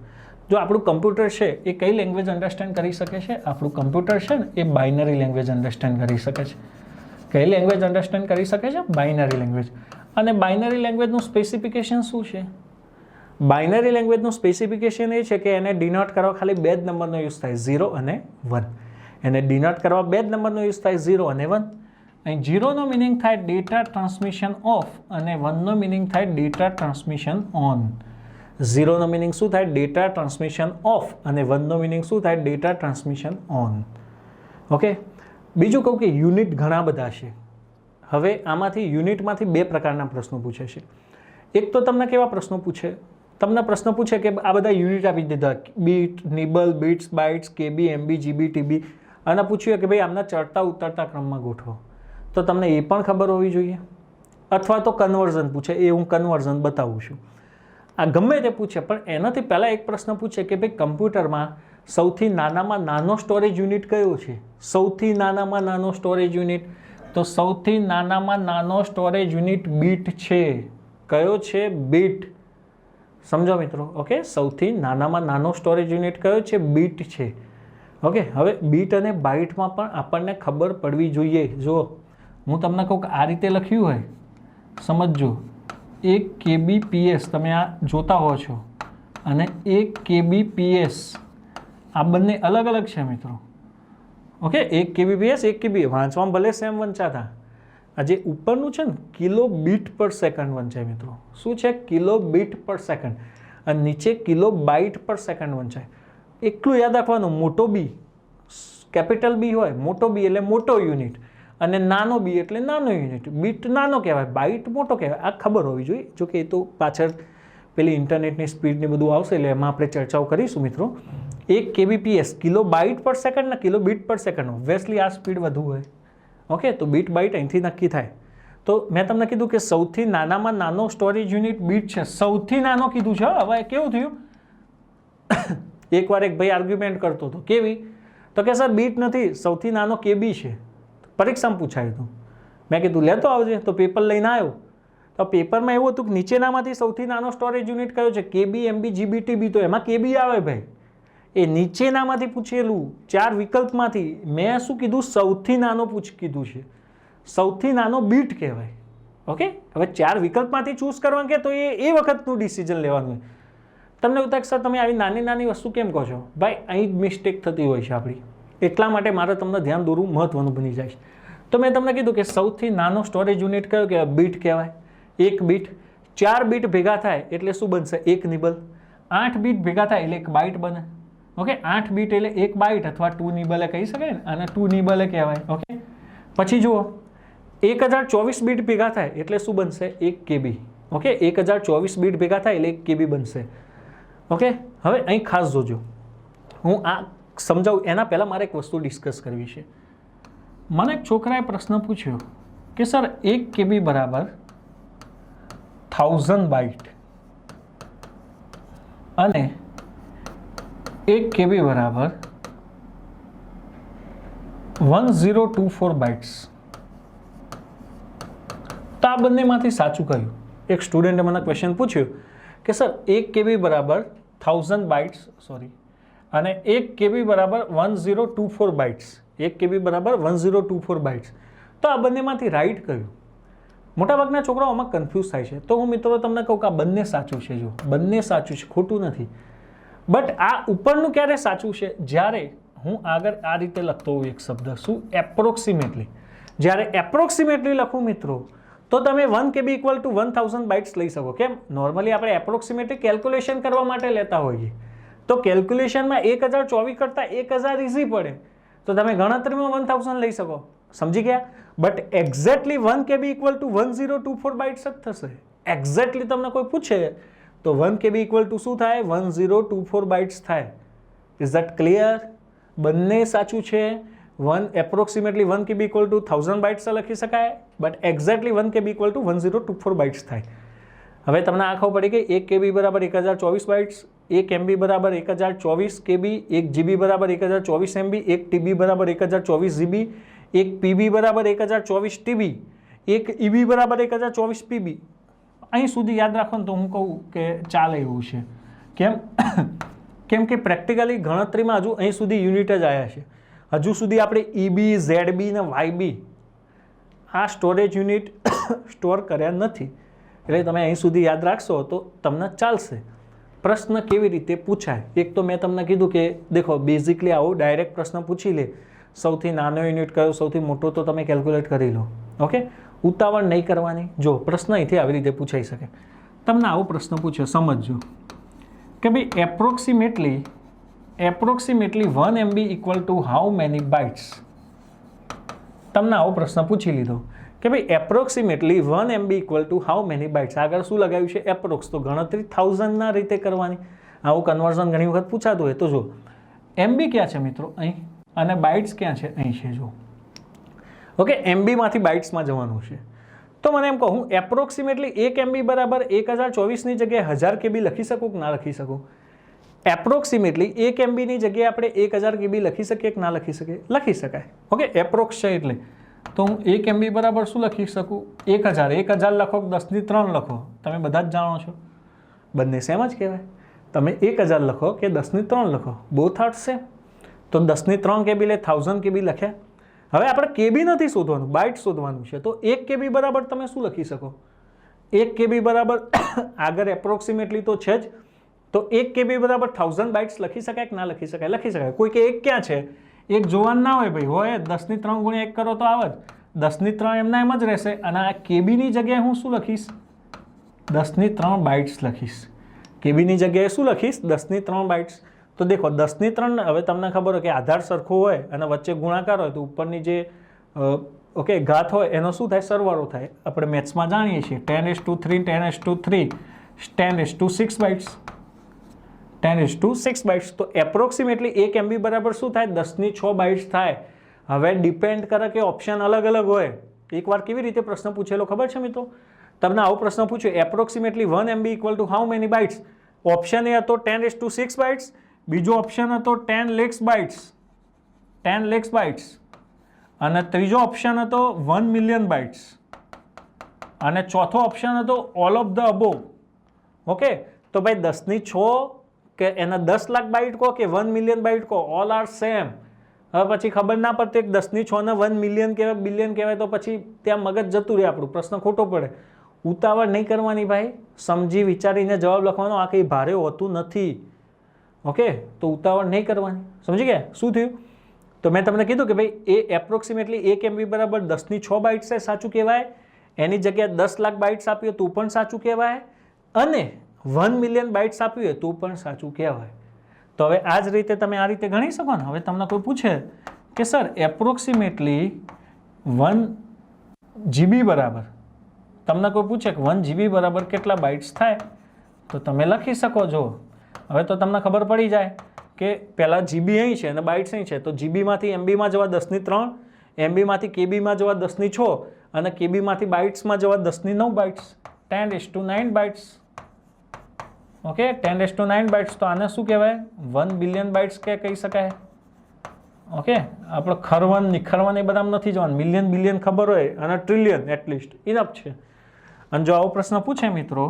જો આપણું કમ્પ્યુટર છે એ કઈ લેંગ્વેજ અન્ડરસ્ટેન્ડ કરી શકે છે? આપણું કમ્પ્યુટર છે ને એ બાઇનરી લેંગ્વેજ અન્ડરસ્ટેન્ડ કરી શકે છે. કઈ લેંગ્વેજ અન્ડરસ્ટેન્ડ કરી શકે છે? Binary language. અને બાઇનરી લેંગ્વેજનું સ્પેસિફિકેશન શું છે? બાઇનરી લેંગ્વેજનું સ્પેસિફિકેશન એ છે કે એને ડિનોટ કરવા ખાલી બે જ નંબરનો યુઝ થાય, 0 અને 1. એને ડિનોટ કરવા બે જ નંબરનો યુઝ થાય, 0 અને 1. અહીં 0નો મિનિંગ થાય ડેટા ટ્રાન્સમિશન ઓફ અને 1નો મિનિંગ થાય ડેટા ટ્રાન્સમિશન ઓન. 0નો મિનિંગ શું થાય? ડેટા ટ્રાન્સમિશન ઓફ અને 1નો મિનિંગ શું થાય? Data transmission on. ઓકે, બીજું કહું કે યુનિટ ઘણા બધા છે. હવે આમાંથી યુનિટમાંથી બે પ્રકારના પ્રશ્નો પૂછે છે. એક તો તમને કેવા પ્રશ્નો પૂછે? તમને પ્રશ્ન પૂછે કે આ બધા યુનિટ આપી દીધા, bit, nibble, bits, bytes, KB, MB, GB, TB, અને પૂછ્યું કે ભાઈ આમના ચડતા ઉતરતા ક્રમમાં ગોઠવો. તો તમને એ પણ ખબર હોવી જોઈએ. અથવા તો કન્વર્ઝન પૂછે, એ હું કન્વર્ઝન બતાવું છું. આ ગમે તે પૂછે, પણ એનાથી પહેલાં એક પ્રશ્ન પૂછે કે ભાઈ કમ્પ્યુટરમાં સૌથી નાનામાં નાનો સ્ટોરેજ યુનિટ કયો છે? સૌથી નાનામાં નાનો સ્ટોરેજ યુનિટ, તો સૌથી નાનામાં નાનો સ્ટોરેજ યુનિટ બીટ છે. કયો છે? બીટ. સમજો મિત્રો. ઓકે, સૌથી નાનામાં નાનો સ્ટોરેજ યુનિટ કયો છે? બીટ છે. ઓકે, હવે બીટ અને બાઇટમાં પણ આપણને ખબર પડવી જોઈએ. જો હું તમને કહું કે આ રીતે લખ્યું હોય, સમજજો, 1 kbps તમે આ જોતા હો છો અને 1 kbps આ બંને અલગ અલગ છે મિત્રો. ઓકે, 1 kbps 1 KB વાંચવામાં ભલે સેમ વંચાતા, આ જે ઉપરનું છે ને કિલો બીટ પર સેકન્ડ વંચાય મિત્રો. શું છે? કિલો બીટ પર સેકન્ડ. અને નીચે કિલો બાઇટ પર સેકન્ડ વંચાય. એટલું યાદ રાખવાનું, મોટો બી, કેપિટલ બી હોય, મોટો બી એટલે મોટો યુનિટ, અને નાનો બી એટલે નાનો યુનિટ. બીટ નાનો કહેવાય, બાઇટ મોટો કહેવાય. આ ખબર હોવી જોઈએ. જોકે એ તો પાછળ પેલી ઇન્ટરનેટની સ્પીડને બધું આવશે એટલે એમાં આપણે ચર્ચાઓ કરીશું મિત્રો. 1 kbps કિલો બાઇટ પર સેકન્ડ ને કિલો બીટ પર સેકન્ડ, ઓબ્વિયસલી આ સ્પીડ વધુ હોય. ઓકે, તો બીટ બાઇટ અહીંથી નક્કી થાય. તો મેં તમને કીધું કે સૌથી નાનામાં નાનો સ્ટોરેજ યુનિટ બીટ છે, સૌથી નાનો કીધું છે. હવે કેવું થયું, એકવાર એક ભાઈ આર્ગ્યુમેન્ટ કરતો હતો, કેવી, તો કે સર બીટ નથી, સૌથી નાનો કેબી છે. પરીક્ષામાં પૂછાયું હતું, મેં કીધું લેતો આવજે, તો પેપર લઈને આવ્યો. તો પેપરમાં એવું હતું કે નીચેનામાંથી સૌથી નાનો સ્ટોરેજ યુનિટ કયો છે, કેબી, એમબી, જીબી, ટીબી. તો એમાં કેબી આવે ભાઈ, એ નીચેનામાંથી પૂછેલું 4 વિકલ્પમાંથી. મેં શું કીધું, સૌથી નાનો કીધું છે, સૌથી નાનો બીટ કહેવાય. ઓકે, હવે 4 વિકલ્પમાંથી ચૂઝ કરવાનું કે તો એ વખતનું ડિસિઝન લેવાનું. તમને એવું થાય સર તમે આવી નાની નાની વસ્તુ કેમ કહો છો, ભાઈ અહીં જ મિસ્ટેક થતી હોય છે આપણી, એટલા માટે મારે તમને ધ્યાન દોરવું મહત્વનું બની જાય છે. તો મેં તમને કીધું કે સૌથી નાનો સ્ટોરેજ યુનિટ કયો કહેવાય, બીટ કહેવાય. 1 બીટ, 4 બીટ ભેગા થાય એટલે શું બનશે, 1 નિબલ. 8 બીટ ભેગા થાય એટલે 1 બાઇટ બને. ઓકે, 8 બીટ એટલે 1 બાઇટ અથવા 2 નિબલે કહી શકાય ને, અને 2 નિબલે કહેવાય. ઓકે, પછી જુઓ 1024 બીટ ભેગા થાય એટલે શું બનશે, 1 કેબી. ઓકે, 1024 બીટ ભેગા થાય એટલે 1 કેબી બનશે. ઓકે, હવે અહીં ખાસ જોજો, હું આ સમજાવું એના પહેલાં મારે એક વસ્તુ ડિસ્કસ કરવી છે. મને એક છોકરાએ પ્રશ્ન પૂછ્યો કે સર 1 કેબી બરાબર 1000 બાઇટ અને 1 કેબી બરાબર 1024 બાઇટ્સ. તો આ બંનેમાંથી સાચું કયું? એક સ્ટુડન્ટે મને ક્વેશ્ચન પૂછ્યું કે સર 1 કેબી બરાબર 1000 બાઇટ્સ અને 1 કેબી બરાબર 1024 બાઇટ્સ. 1 કેબી બરાબર 1024 બાઇટ્સ. તો આ બંનેમાંથી રાઈટ કયું? મોટાભાગના છોકરાઓ આમાં કન્ફ્યુઝ થાય છે. તો હું મિત્રો તમને કહું કે આ બંને સાચું છે. જો બંને સાચું છે, ખોટું નથી. બટ આ ઉપરનું ક્યારે સાચું છે, જ્યારે હું આગળ આ રીતે લખતો હોઉં એક શબ્દ, શું, એપ્રોક્સિમેટલી. જ્યારે એપ્રોક્સિમેટલી લખું મિત્રો, તો તમે 1 કેબી ઇક્વલ ટુ 1000 બાઇટ્સ લઈ શકો. કેમ? નોર્મલી આપણે એપ્રોક્સિમેટલી કેલ્ક્યુલેશન કરવા માટે લેતા હોઈએ, તો કેલ્ક્યુલેશનમાં 1024 કરતાં 1000 ઇઝી પડે, તો તમે ગણતરીમાં 1000 લઈ શકો. સમજી ગયા? But exactly 1 KB equal to 1024 bytes જ થશે. એક્ઝેક્ટલી તમને કોઈ પૂછે તો 1 કેબી ઇક્વલ ટુ શું થાય, 1024 બાઇટ્સ થાય. Is that clear? બંને સાચું છે. Approximately 1 KB equal to 1000 bytes લખી શકાય, but exactly 1 KB equal to 1024 bytes થાય. હવે તમને આ ખબર પડી કે 1 કેબી બરાબર 1024 બાઇટ્સ, 1 એમબી બરાબર 1024 કેબી, 1 જીબી બરાબર 1024 એમબી, 1 ટીબી બરાબર 1024 જીબી, 1 પીબી બરાબર 1024 ટીબી, 1 ઈબી બરાબર 1024 પીબી. અહીં સુધી યાદ રાખો ને તો હું કહું કે ચાલે એવું છે. કેમ? કેમ કે પ્રેક્ટિકલી ગણતરીમાં હજુ અહીં સુધી યુનિટ જ આવ્યા છે. હજુ સુધી આપણે ઈબી, ઝેડબી ને વાયબી આ સ્ટોરેજ યુનિટ સ્ટોર કર્યા નથી. એટલે તમે અહીં સુધી યાદ રાખશો તો તમને ચાલશે. પ્રશ્ન કેવી રીતે પૂછાય? એક તો મેં તમને કીધું કે દેખો, બેઝિકલી આવો ડાયરેક્ટ પ્રશ્ન પૂછી લે, સૌથી નાનો યુનિટ કયો, સૌથી મોટો, તો તમે કેલ્ક્યુલેટ કરી લો. ઓકે, ઉતાવળ નહીં કરવાની. જો પ્રશ્ન અહીંથી આવી રીતે પૂછાઈ શકે. તમને આવો પ્રશ્ન પૂછ્યો, સમજજો કે ભાઈ approximately 1 MB equal to how many bytes. તમને આવો પ્રશ્ન પૂછી લીધો કે ભાઈ approximately 1 MB equal to how many bytes. આગળ શું લગાવ્યું છે, એપ્રોક્સ, તો ગણતરી 1000ના રીતે કરવાની. આવું કન્વર્ઝન ઘણી વખત પૂછાતું હોય. તો જો MB ક્યાં છે મિત્રો, અહીં, અને બાઇટ્સ ક્યાં છે, અહીં છે. જો ઓકે, MBમાંથી બાઇટ્સમાં જવાનું છે. તો મને એમ કહું, એપ્રોક્સિમેટલી 1 MB બરાબર 1024ની જગ્યાએ 1000 કેબી લખી શકું કે ના લખી શકું? એપ્રોક્સિમેટલી 1 MBની જગ્યાએ આપણે 1000 કેબી લખી શકીએ કે ના લખી શકીએ? લખી શકાય. ઓકે, એપ્રોક્સ છે એટલે. તો હું 1 MB બરાબર શું લખી શકું, 1000. 1000 લખો કે 10^3 લખો, તમે બધા જ જાણો છો બંને સેમ જ કહેવાય. તમે 1000 લખો કે 10^3 લખો, બોથ આર સેમ. તો 10^3 કેબી એટલે 1000 કેબી લખ્યા. હવે આપણે કેબી નથી શોધવાનું, બાઇટ શોધવાનું છે. તો 1 કેબી બરાબર તમે શું લખી શકો, 1 કેબી બરાબર આગળ એપ્રોક્સિમેટલી તો છે જ, તો 1 કેબી બરાબર 1000 બાઇટ્સ લખી શકાય કે ના લખી શકાય? લખી શકાય. કોઈ કે 1 ક્યાં છે, 1 જોવાનું ના હોય ભાઈ, હોય 10^3 ગુણ્યા 1 કરો તો આવે જ, 10^3 એમના એમ જ રહેશે. અને આ કેબીની જગ્યાએ હું શું લખીશ, 10^3 બાઇટ્સ લખીશ. કેબીની જગ્યાએ શું લખીશ, 10^3 બાઇટ્સ. તો દેખો 10^3, હવે તમને ખબર હોય કે આધાર સરખો હોય અને વચ્ચે ગુણાકાર હોય તો ઉપરની જે ઓકે ઘાત હોય એનો શું થાય, સરવાળો થાય. આપણે મેથ્સમાં જાણીએ છીએ 10^3, 10^3, 10^6 બાઇટ્સ, 10^6 બાઇટ્સ. તો એપ્રોક્સિમેટલી 1 MB બરાબર શું થાય, 10^6 બાઇટ્સ થાય. હવે ડિપેન્ડ કરે કે ઓપ્શન અલગ અલગ હોય, એકવાર કેવી રીતે પ્રશ્ન પૂછેલો ખબર છે મિત્રો? તમને આવો પ્રશ્ન પૂછ્યો, approximately 1 MB equal to how many bytes? Option A હતો 10⁶ બાઇટ્સ, બીજો ઓપ્શન હતો 10 lakhs બાઇટ્સ, 10 lakhs બાઇટ્સ, અને ત્રીજો ઓપ્શન હતો 1 million બાઇટ્સ, અને ચોથો ઓપ્શન હતો all of the above. Okay, તો ભાઈ 10⁶ કે એના 10 લાખ બાઇટ કહો કે 1 million બાઇટ કહો, ઓલ આર સેમ. હવે પછી ખબર ના પડતી કે 10⁶ ને 1 million કહેવાય, બિલિયન કહેવાય, તો પછી ત્યાં મગજ જતું રહે આપણું, પ્રશ્ન ખોટો પડે. ઉતાવળ નહીં કરવાની ભાઈ, સમજી વિચારીને જવાબ લખવાનો. આ કંઈ ભારે હોતું નથી. ઓકે, તો ઉતાવળ નહીં કરવાની. સમજી ગયા? શું થયું? તો મેં તમને કીધું કે ભાઈ એ એપ્રોક્સિમેટલી 1 MB બરાબર 10⁶ બાઇટ્સ છે, સાચું કહેવાય. એની જગ્યાએ 10 લાખ બાઇટ્સ આપ્યું તું પણ સાચું કહેવાય, અને 1 million બાઇટ્સ આપ્યું તું પણ સાચું કહેવાય. તો હવે આ જ રીતે તમે આ રીતે ગણી શકો ને. હવે તમને કોઈ પૂછે કે સર એપ્રોક્સિમેટલી 1 GB બરાબર, તમને કોઈ પૂછે કે 1 GB બરાબર કેટલા બાઇટ્સ થાય, તો તમે લખી શકો છો. હવે તો તમને ખબર પડી જાય કે પહેલાં GB અહીં છે અને બાઇટ્સ અહીં છે, તો GBમાંથી MBમાં જવા 10⁻3, MBમાંથી KBમાં જવા 10⁶, અને KBમાંથી બાઇટ્સમાં જવા 10⁹ બાઇટ્સ, 10⁹ બાઇટ્સ. Okay, 10⁹ bytes. તો આને શું કહેવાય? 1 billion બાઇટ્સ કે કહી શકાય. ઓકે, આપણે ખરવન નિખરવન એ બધામાં નથી જવાનું, મિલિયન બિલિયન ખબર હોય અને ટ્રિલિયન એટલીસ્ટ ઇનફ છે. અને જો આવો પ્રશ્ન પૂછે મિત્રો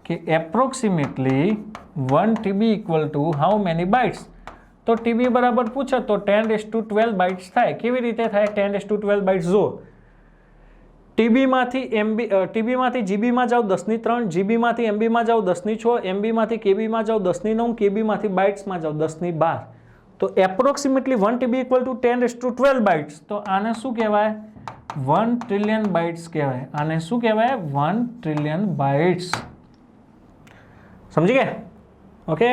કે approximately 1 TB equal to how many bytes, તો TB બરાબર પૂછે તો 10⁻12 બાઇટ્સ થાય. કેવી રીતે થાય 10⁻12 બાઇટ્સ? જો TBમાંથી GBમાં જાઓ 10⁻3, GBમાંથી MBમાં જાઓ 10⁶, MBમાંથી KBમાં જાઓ 10⁹, KBમાંથી બાઇટ્સમાં જાઓ 10⁻12. તો approximately 1 TB equal to 10⁻12 bytes. તો આને શું કહેવાય? 1 trillion બાઇટ્સ કહેવાય. આને શું કહેવાય? 1 trillion બાઇટ્સ. સમજી ગયા? ઓકે,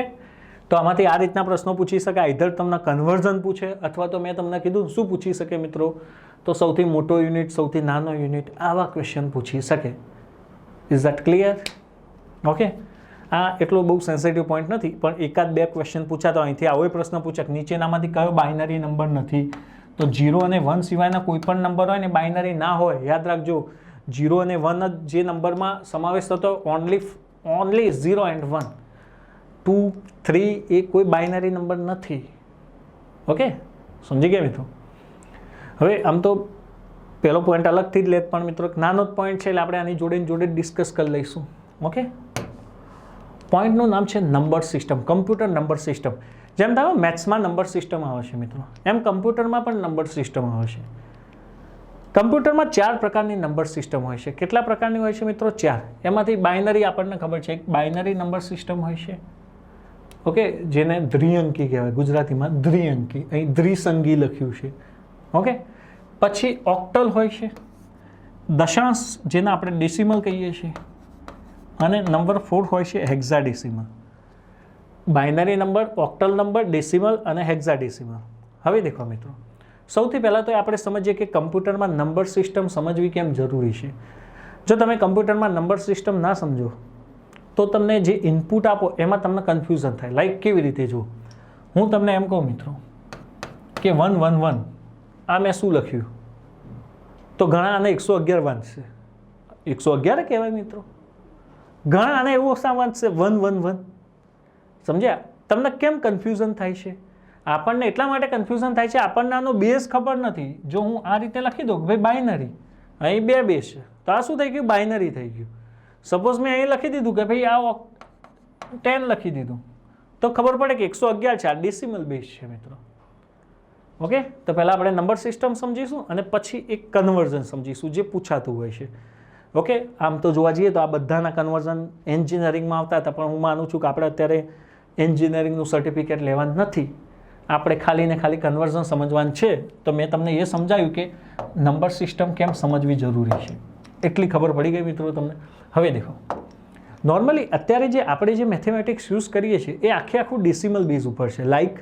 તો આમાંથી આ રીતના પ્રશ્નો પૂછી શકાય. ઇધર તમને કન્વર્ઝન પૂછે, અથવા તો મેં તમને કીધું શું પૂછી શકે મિત્રો, તો સૌથી મોટો યુનિટ, સૌથી નાનો યુનિટ, આવા ક્વેશ્ચન પૂછી શકે. Is that clear? ઓકે, આ એટલો બહુ સેન્સિટિવ પોઈન્ટ નથી, પણ એકાદ બે ક્વેશ્ચન પૂછાતો અહીંથી આવો પ્રશ્ન પૂછે કે નીચેનામાંથી કયો બાઇનરી નંબર નથી, તો 0 અને 1 સિવાયના કોઈ પણ નંબર હોય ને બાઇનરી ના હોય. યાદ રાખજો, 0 અને 1 જ જે નંબરમાં સમાવેશ થતો, ઓનલી 0 and 1, 2, 3 એ કોઈ બાઇનરી નંબર નથી. ઓકે, સમજી ગયા મિત્રો? હવે આમ તો પહેલો પોઈન્ટ અલગથી જ લેત, પણ મિત્રો એક નાનો જ પોઈન્ટ છે એટલે આપણે આની જોડે ડિસ્કસ કરી લઈશું. ઓકે, પોઈન્ટનું નામ છે number system, computer number system. જેમ તમે મેથ્સમાં નંબર સિસ્ટમ આવે છે મિત્રો, એમ કમ્પ્યુટરમાં પણ નંબર સિસ્ટમ આવે છે. કમ્પ્યુટરમાં 4 પ્રકારની નંબર સિસ્ટમ હોય છે. કેટલા પ્રકારની હોય છે મિત્રો? 4. એમાંથી બાઇનરી આપણને ખબર છે, એક બાઇનરી નંબર સિસ્ટમ હોય છે. ઓકે, જેને દ્વિઅંકી કહેવાય, ગુજરાતીમાં દ્વિઅંકી, અહીં દ્વિસંગી લખ્યું છે. ઓકે, પછી ઓક્ટલ હોય છે, દશાંશ જેને આપણે ડેસિમલ કહીએ છીએ, અને નંબર 4 હોય છે hexadecimal. Binary number, octal number, decimal અને હેક્સાડેસિમલ. હવે દેખો મિત્રો, સૌથી પહેલાં તો આપણે સમજીએ કે કમ્પ્યુટરમાં નંબર સિસ્ટમ સમજવી કેમ જરૂરી છે. જો તમે કમ્પ્યુટરમાં નંબર સિસ્ટમ ના સમજો તો તમને જે ઇનપુટ આપો એમાં તમને કન્ફ્યુઝન થાય. લાઈક કેવી રીતે? જો હું તમને એમ કહું મિત્રો કે 1 1 1 આ મેં શું લખ્યું, તો ઘણા આને 111 વાંચશે. 111 કહેવાય મિત્રો. ઘણા આને એવું વાંચશે 1 1 1. સમજ્યા? તમને કેમ કન્ફ્યુઝન થાય છે? આપણને એટલા માટે કન્ફ્યુઝન થાય છે, આપણને આનો બેઝ ખબર નથી. જો હું આ રીતે લખી દઉં કે ભાઈ બાઇનરી, અહીં 2 બેઝ છે, તો આ શું થઈ ગયું? બાઇનરી થઈ ગયું. સપોઝ મેં અહીં લખી દીધું કે ભાઈ આ 10 લખી દીધું, તો ખબર પડે કે 111 છે, આ ડેસિમલ બેઝ છે મિત્રો. ઓકે, તો પહેલાં આપણે નંબર સિસ્ટમ સમજીશું અને પછી એક કન્વર્ઝન સમજીશું જે પૂછાતું હોય છે. ઓકે, આમ તો જોવા જઈએ તો આ બધાના કન્વર્ઝન એન્જિનિયરિંગમાં આવતા હતા, પણ હું માનું છું કે આપણે અત્યારે એન્જિનિયરિંગનું સર્ટિફિકેટ લેવાનું નથી, આપણે ખાલી ને ખાલી કન્વર્ઝન સમજવાનું છે. તો મેં તમને એ સમજાવ્યું કે નંબર સિસ્ટમ કેમ સમજવી જરૂરી છે, એટલી ખબર પડી ગઈ મિત્રો તમને. હવે દેખો, નોર્મલી અત્યારે જે આપણે જે મેથેમેટિક્સ યુઝ કરીએ છીએ એ આખું ડેસિમલ બેઝ ઉપર છે. લાઈક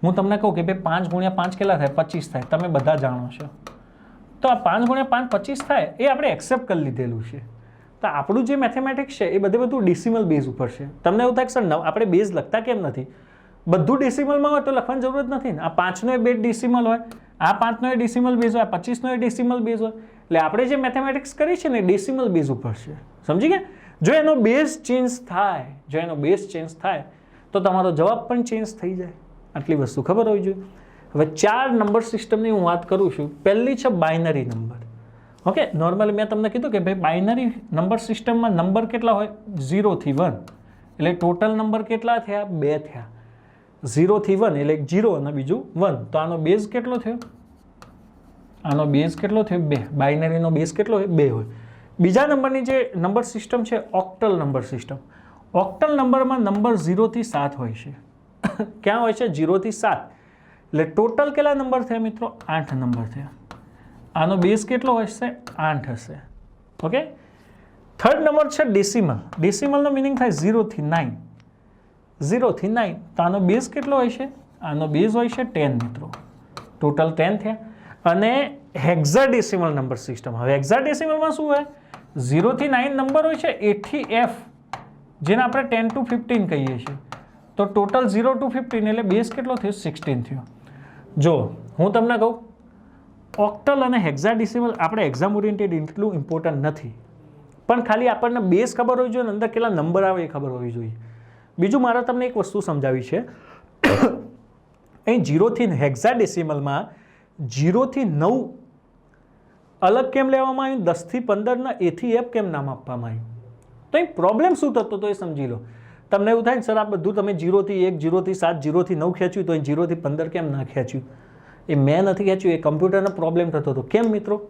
હું તમને કહું કે ભાઈ 5 × 5 કેટલા થાય? 25 થાય. તમે બધા જાણો છો. તો આ 5 × 5 25 થાય એ આપણે એક્સેપ્ટ કરી લીધેલું છે. તો આપણું જે મેથેમેટિક્સ છે એ બધું ડેસિમલ બેઝ ઉપર છે. તમને એવું થાય કે સર આપણે બેઝ લખતા કેમ નથી? બધું ડેસિમલમાં હોય તો લખવાની જરૂરત નથી ને. આ 5નો એ બેઝ ડેસિમલ હોય, આ 5નો એ ડેસિમલ બેઝ હોય, આ 25નો એ ડેસિમલ બેઝ હોય. એટલે આપણે જે મેથેમેટિક્સ કરી છે ને ડેસિમલ બેઝ ઉપર છે, સમજી ગયા? જો એનો બેઝ ચેન્જ થાય તો તમારો જવાબ પણ ચેન્જ થઈ જાય. આટલી વસ્તુ ખબર હોવી જોઈએ. હવે 4 નંબર સિસ્ટમની હું વાત કરું છું. પહેલી છે બાઇનરી નંબર. ઓકે, નોર્મલી મેં તમને કીધું કે ભાઈ બાઇનરી નંબર સિસ્ટમમાં નંબર કેટલા હોય? 0 થી 1. એટલે ટોટલ નંબર કેટલા થયા? 2 થયા. 0 થી 1 એટલે 0 અને બીજું 1. તો આનો બેઝ કેટલો થયો? 2. બાઇનરીનો બેઝ કેટલો હોય? 2 હોય. બીજા નંબરની જે નંબર સિસ્ટમ છે ઓક્ટલ નંબર સિસ્ટમ. ઓક્ટલ નંબરમાં નંબર 0 થી 7 હોય છે. ક્યાં હોય છે? 0 થી 7. એટલે ટોટલ કેટલા નંબર થયા મિત્રો? 8 નંબર થયા. આનો બેઝ કેટલો હશે? 8 હશે. ઓકે. થર્ડ નંબર છે ડેસિમલ. ડેસિમલનો મિનિંગ થાય 0 થી 9. 0 થી 9. તો આનો બેઝ કેટલો હોય છે? આનો બેઝ હોય છે 10 મિત્રો. ટોટલ 10 થયા. અને હેક્સાડેસિમલ નંબર સિસ્ટમ. હવે હેક્સાડેસિમલમાં શું હોય? 0 થી 9 નંબર હોય છે, A થી F, જેને આપણે 10 to 15 કહીએ છીએ. તો ટોટલ 0 to 15 એટલે બેઝ કેટલો થયો? 16 થયો. જો હું તમને કહું, ઓક્ટલ અને હેક્સાડેસિમલ આપણે એક્ઝામ ઓરિએન્ટેડ એટલું ઇમ્પોર્ટન્ટ નથી, પણ ખાલી આપણને બેઝ ખબર હોવી જોઈએ, અંદર કેટલા નંબર આવે એ ખબર હોવી જોઈએ. બીજું મારે તમને એક વસ્તુ સમજાવી છે. અહીં 0 થી હેક્સાડેસિમલમાં 0 થી 9 અલગ કેમ લેવામાં આવ્યું? 10 થી 15 ના A થી F કેમ નામ આપવામાં આવ્યું? તો અહીં પ્રોબ્લેમ શું થતો તો એ સમજી લો. તમને એવું થાય ને સર આ બધું તમે 0 થી 1, 0 થી 7, 0 થી 9 ખેંચ્યું, તો અહીં 0 થી 15 કેમ ના ખેંચ્યું? એ મેં નથી ખેંચ્યું, એ કમ્પ્યુટરનો પ્રોબ્લેમ થતો હતો. કેમ મિત્રો?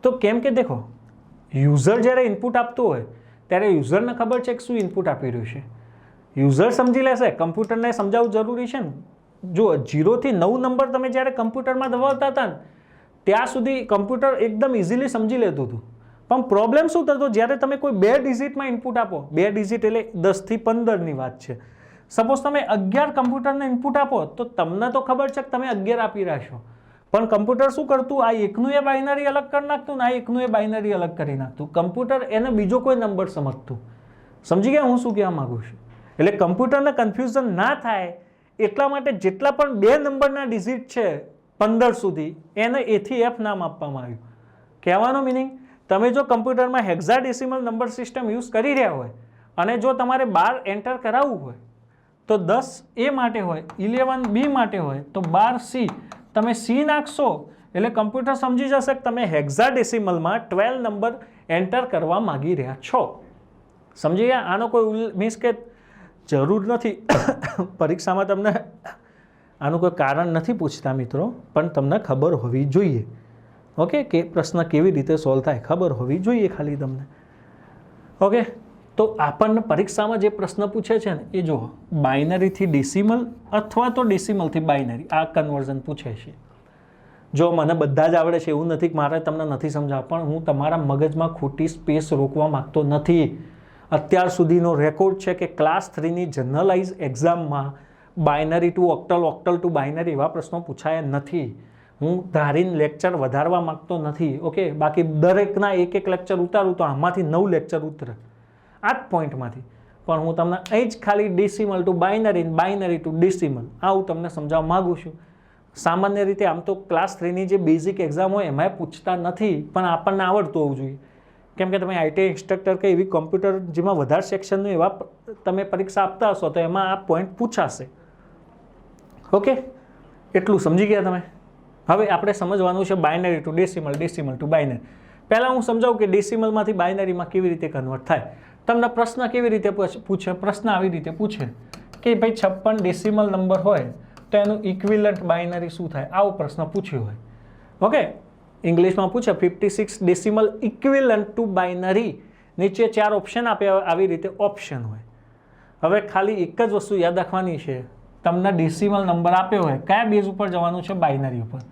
તો કેમ કે દેખો, યુઝર જ્યારે ઇનપુટ આપતો હોય ત્યારે યુઝરને ખબર છે કે શું ઇનપુટ આપી રહ્યું છે. યુઝર સમજી લેશે, કમ્પ્યુટરને સમજાવવું જરૂરી છે ને. જો 0 થી 9 નંબર તમે જ્યારે કમ્પ્યુટરમાં દબાવતા હતા ને ત્યાં સુધી કમ્પ્યુટર એકદમ ઇઝીલી સમજી લેતું હતું. પણ પ્રોબ્લેમ શું થતો? જ્યારે તમે કોઈ 2 ડિજિટમાં ઇનપુટ આપો, 2 ડિજિટ એટલે 10 થી 15ની વાત છે. સપોઝ તમે 11 કમ્પ્યુટરને ઇનપુટ આપો તો તમને તો ખબર છે કે તમે 11 આપી રહ્યા છો, પણ કમ્પ્યુટર શું કરતું? આ એકનું એ બાઇનરી અલગ કરી નાખતું ને આ એકનું એ બાઇનરી અલગ કરી નાખતું. કમ્પ્યુટર એને બીજો કોઈ નંબર સમજતું. સમજી ગયા હું શું કહેવા માંગુ છું? એટલે કમ્પ્યુટરને કન્ફ્યુઝન ના થાય એટલા માટે જેટલા પણ 2 નંબરના ડિજિટ છે 15 સુધી એને A થી F નામ આપવામાં આવ્યું. કહેવાનો મિનિંગ, તમે જો કમ્પ્યુટરમાં હેક્સાડેસિમલ નંબર સિસ્ટમ યુઝ કરી રહ્યા હોય અને જો તમારે 12 એન્ટર કરાવવું હોય તો 10 A માટે હોય, 11 B માટે હોય, તો 12 C. તમે C નાખશો એટલે કમ્પ્યુટર સમજી જશે કે તમે હેક્સાડેસિમલમાં 12 નંબર એન્ટર કરવા માંગી રહ્યા છો. સમજી ગયા? આનો કોઈ મીન્સ કે જરૂર નથી. પરીક્ષામાં તમને આનું કોઈ કારણ નથી પૂછતા મિત્રો, પણ તમને ખબર હોવી જોઈએ. ઓકે, કે પ્રશ્ન કેવી રીતે સોલ્વ થાય ખબર હોવી જોઈએ ખાલી તમને. ઓકે, તો આપણને પરીક્ષામાં જે પ્રશ્ન પૂછે છે ને એ જો બાઇનરીથી ડેસિમલ અથવા તો ડેસિમલથી બાઇનરી આ કન્વર્ઝન પૂછે છે. જો મને બધા જ આવડે છે એવું નથી કે મારે તમને નથી સમજાવવા, પણ હું તમારા મગજમાં ખોટી સ્પેસ રોકવા માંગતો નથી. અત્યાર સુધીનો રેકોર્ડ છે કે ક્લાસ 3ની જનરલાઇઝ એક્ઝામમાં binary to octal, octal to binary એવા પ્રશ્નો પૂછાયા નથી. હું ધારીને લેક્ચર વધારવા માંગતો નથી. ઓકે, બાકી દરેકના એક લેક્ચર ઉતારું તો આમાંથી 9 લેક્ચર ઉતરે આ જ પોઈન્ટમાંથી. પણ હું તમને અહીં જ ખાલી decimal to binary, binary to decimal આવું તમને સમજાવવા માગું છું. સામાન્ય રીતે આમ તો ક્લાસ 3ની જે બેઝિક એક્ઝામ હોય એમાંય પૂછતા નથી, પણ આપણને આવડતું હોવું જોઈએ. કેમ કે તમે આઈટી ઇન્સ્ટ્રક્ટર કે એવી કોમ્પ્યુટર જેમાં વધારે સેક્શનનું એવા તમે પરીક્ષા આપતા હશો તો એમાં આ પોઈન્ટ પૂછાશે. ઓકે, એટલું સમજી ગયા તમે? હવે આપણે સમજવાનું છે binary to decimal, decimal to binary. પહેલાં હું સમજાવું કે ડેસિમલમાંથી બાઇનરીમાં કેવી રીતે કન્વર્ટ થાય. તમને પ્રશ્ન કેવી રીતે પૂછે? પ્રશ્ન આવી રીતે પૂછે કે ભાઈ 56 ડેસિમલ નંબર હોય તો એનું ઇક્વિલન્ટ બાઇનરી શું થાય? આવો પ્રશ્ન પૂછ્યો હોય. ઓકે, ઇંગ્લિશમાં પૂછે 56 ડેસિમલ ઇક્વિલન્ટ ટુ બાઇનરી. નીચે 4 ઓપ્શન આપ્યા, આવી રીતે ઓપ્શન હોય. હવે ખાલી એક જ વસ્તુ યાદ રાખવાની છે, તમને ડેસિમલ નંબર આપ્યો હોય કયા બેઝ ઉપર જવાનું છે? બાઇનરી ઉપર.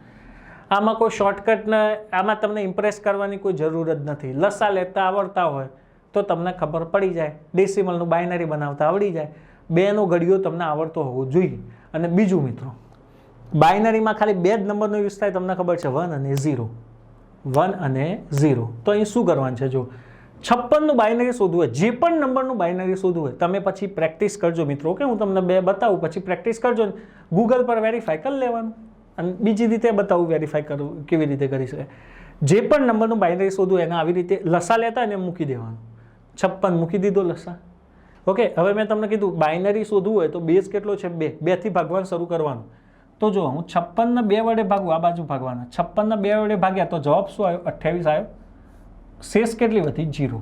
આમાં કોઈ શોર્ટકટ ને આમાં તમને ઇમ્પ્રેસ કરવાની કોઈ જરૂર જ નથી. લસા લેતા આવડતા હોય તો તમને ખબર પડી જાય, ડેસિમલનું બાઇનરી બનાવતા આવડી જાય. 2નો ઘડિયો તમને આવડતો હોવો જોઈએ. અને બીજું મિત્રો, બાઇનરીમાં ખાલી 2 જ નંબરનો યુઝ થાય, તમને ખબર છે 1 અને 0. 1 અને 0. તો અહીં શું કરવાનું છે? જો 56નું બાઇનરી શોધવું હોય, જે પણ નંબરનું બાઇનરી શોધવું હોય તમે પછી પ્રેક્ટિસ કરજો મિત્રો. કે હું તમને 2 બતાવું પછી પ્રેક્ટિસ કરજો, ગૂગલ પર વેરીફાઈ કરી લેવાનું. અને બીજી રીતે બતાવું વેરીફાઈ કરવું કેવી રીતે કરી શકાય. જે પણ નંબરનું બાઇનરી શોધવું એને આવી રીતે લસા લેતા અને મૂકી દેવાનું. 56 મૂકી દીધો લસા. ઓકે, હવે મેં તમને કીધું બાઇનરી શોધવું હોય તો બેઝ કેટલો છે 2, 2 થી ભાગવાનું શરૂ કરવાનું. તો જો હું 56 ને 2 વડે ભાગું, આ બાજુ ભાગવાના, 56 ને 2 વડે ભાગ્યા તો જવાબ શું આવ્યો 28 આવ્યો. શેષ કેટલી વધી 0.